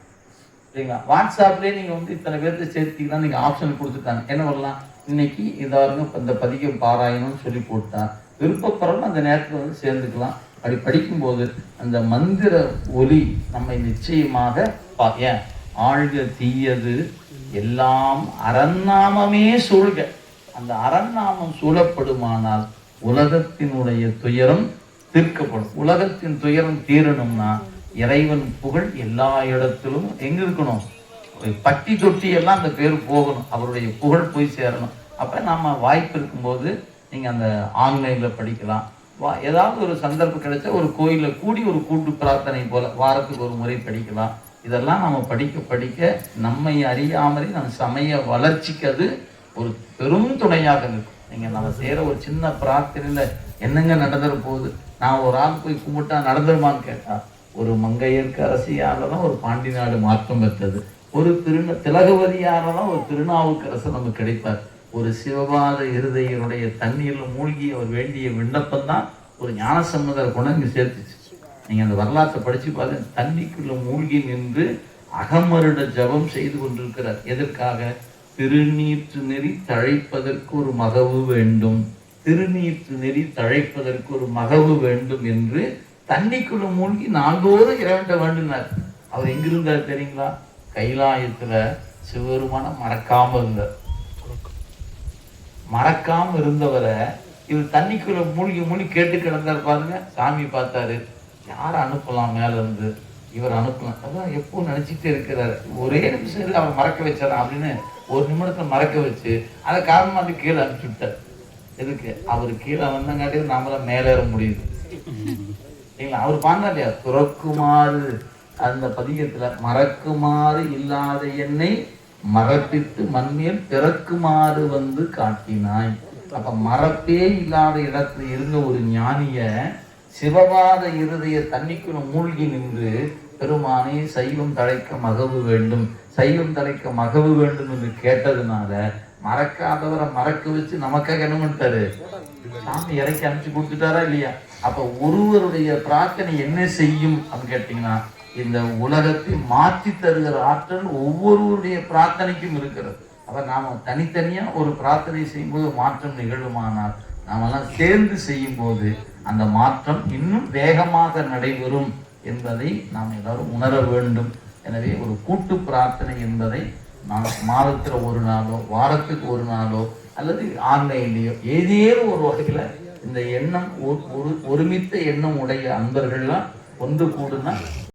சரிங்களா? வாட்ஸ்அப்லேயே நீங்க வந்து இத்தனை பேர்த்த சேர்த்திக்கலாம். நீங்க ஆப்ஷன் கொடுத்துட்டாங்க. என்ன பண்ணலாம், இன்னைக்கு இதாருங்க இந்த பதிகம் பாராயணும்னு சொல்லி போட்டா விருப்பப்படுறோம் அந்த நேரத்தில் வந்து சேர்ந்துக்கலாம். அப்படி படிக்கும்போது அந்த மந்திர ஒலி நம்மை நிச்சயமாக ஏன் ஆழ்க தீயது எல்லாம் அரண்நாமமே சூழ்க. அந்த அரண்நாமம் சூழப்படுமானால் உலகத்தினுடைய துயரம் தீர்க்கப்படும். உலகத்தின் துயரம் தீரணும்னா இறைவன் புகழ் எல்லா இடத்திலும் எங்க இருக்கணும், பட்டி தொட்டி எல்லாம் அந்த பேர் போகணும், அவருடைய புகழ் போய் சேரணும். அப்ப நாம வாய்ப்பு இருக்கும்போது நீங்க அந்த ஆன்லைன்ல படிக்கலாம். ஏதாவது ஒரு சந்தர்ப்பம் கிடைச்சா ஒரு கோயில கூடி ஒரு கூட்டு பிரார்த்தனை போல வாரத்துக்கு ஒரு முறை படிக்கலாம். இதெல்லாம் நம்ம படிக்க நம்மை அறியாமலே நம்ம சமய வளர்ச்சிக்கு அது ஒரு பெரும் துணையாக இருக்கும். நீங்க நம்ம செய்யற ஒரு சின்ன பிரார்த்தனையில என்னங்க நடந்துற போகுது, நான் ஒரு ஆள் போய் கும்பிட்டா நடந்துருமான்னு கேட்டா, ஒரு மங்கையர்க்கு அரசியாலதான் ஒரு பாண்டி நாடு மாற்றம் பெற்றது, ஒரு திலகவதியாலதான் ஒரு திருநாவுக்கரசர் நமக்கு கிடைப்பார். ஒரு சிவபாத இருதையருடைய தண்ணீர்ல மூழ்கி அவர் வேண்டிய விண்ணப்பம் தான் ஒரு ஞானசம்மதர் கொண்டு சேர்த்துச்சு. நீங்க அந்த வரலாற்றை படிச்சு பாருங்க. தண்ணிக்குள்ள மூழ்கி நின்று அகமருட ஜபம் செய்து கொண்டிருக்கிறார். எதற்காக? திருநீற்று நெறி தழைப்பதற்கு ஒரு மகவு வேண்டும், திருநீற்று நெறி தழைப்பதற்கு ஒரு மகவு வேண்டும் என்று தண்ணிக்குள்ள மூழ்கி நாள்தோறும் இறைவன்ட்ட வேண்டினார். அவர் எங்கிருந்தார் தெரியுங்களா? கைலாயத்துல சிவபெருமான மறக்காம இருந்தார். மறக்காம இருந்தவரை இவர் தண்ணிக்குள்ள மூழ்கி கேட்டு கிடந்தார் பாருங்க. சாமி பார்த்தாரு, யாரை அனுப்பலாம் மேல இருந்து, இவர் அனுப்பலாம். அதான் எப்போ நினைச்சிட்டே இருக்கிறாரு. ஒரே நிமிஷம் அவர் மறக்க வச்சாரா அப்படின்னு ஒரு நிமிடத்தை மறக்க வச்சு அதை காரணமா அது கீழே அனுப்பிச்சு விட்டார். எதுக்கு? அவர் கீழே வந்தங்காட்டியும் நாமள மேலேற முடியுது இல்லைங்களா? அவர் பாண்டா இல்லையா, துறக்குமாறு அந்த பதிகத்துல மறக்குமாறு இல்லாத என்னை மறப்பித்து மண்மேல் பிறக்குமாறு வந்து காட்டினாய். அப்ப மறப்பே இல்லாத இடத்துல இருந்த ஒரு ஞானிய சிவபாத இருதய தண்ணிக்குள்ள மூழ்கி நின்று பெருமானே சைவம் தழைக்க மகவு வேண்டும், சைவம் தழைக்க மகவு வேண்டும் என்று கேட்டதுனால மறக்காதவரை மறக்க வச்சு நமக்காக என்ன பண்ணிட்டாரு, சாமி இறக்கி அனுப்பிச்சு கொடுத்துட்டாரா இல்லையா? அப்ப ஒருவருடைய பிரார்த்தனை என்ன செய்யும் அப்படின்னு கேட்டீங்கன்னா, இந்த உலகத்தை மாற்றி தருகிற ஆற்றல் ஒவ்வொருவருடைய பிரார்த்தனைக்கும் இருக்கிறது. அப்ப நாம தனித்தனியா ஒரு பிரார்த்தனை செய்யும்போது மாற்றம் நிகழுமானால் நாமெல்லாம் சேர்ந்து செய்யும் போது அந்த மாற்றம் இன்னும் வேகமாக நடைபெறும் என்பதை நாம் எல்லாரும் உணர வேண்டும். எனவே ஒரு கூட்டு பிரார்த்தனை என்பதை நாம் மாதத்துல ஒரு நாளோ வாரத்துக்கு ஒரு நாளோ அல்லது ஆன்லைன்லயோ ஏதேனும் ஒரு வகையில இந்த எண்ணம் ஒருமித்த எண்ணம் உடைய அன்பர்கள்லாம் ஒன்று கூடுனா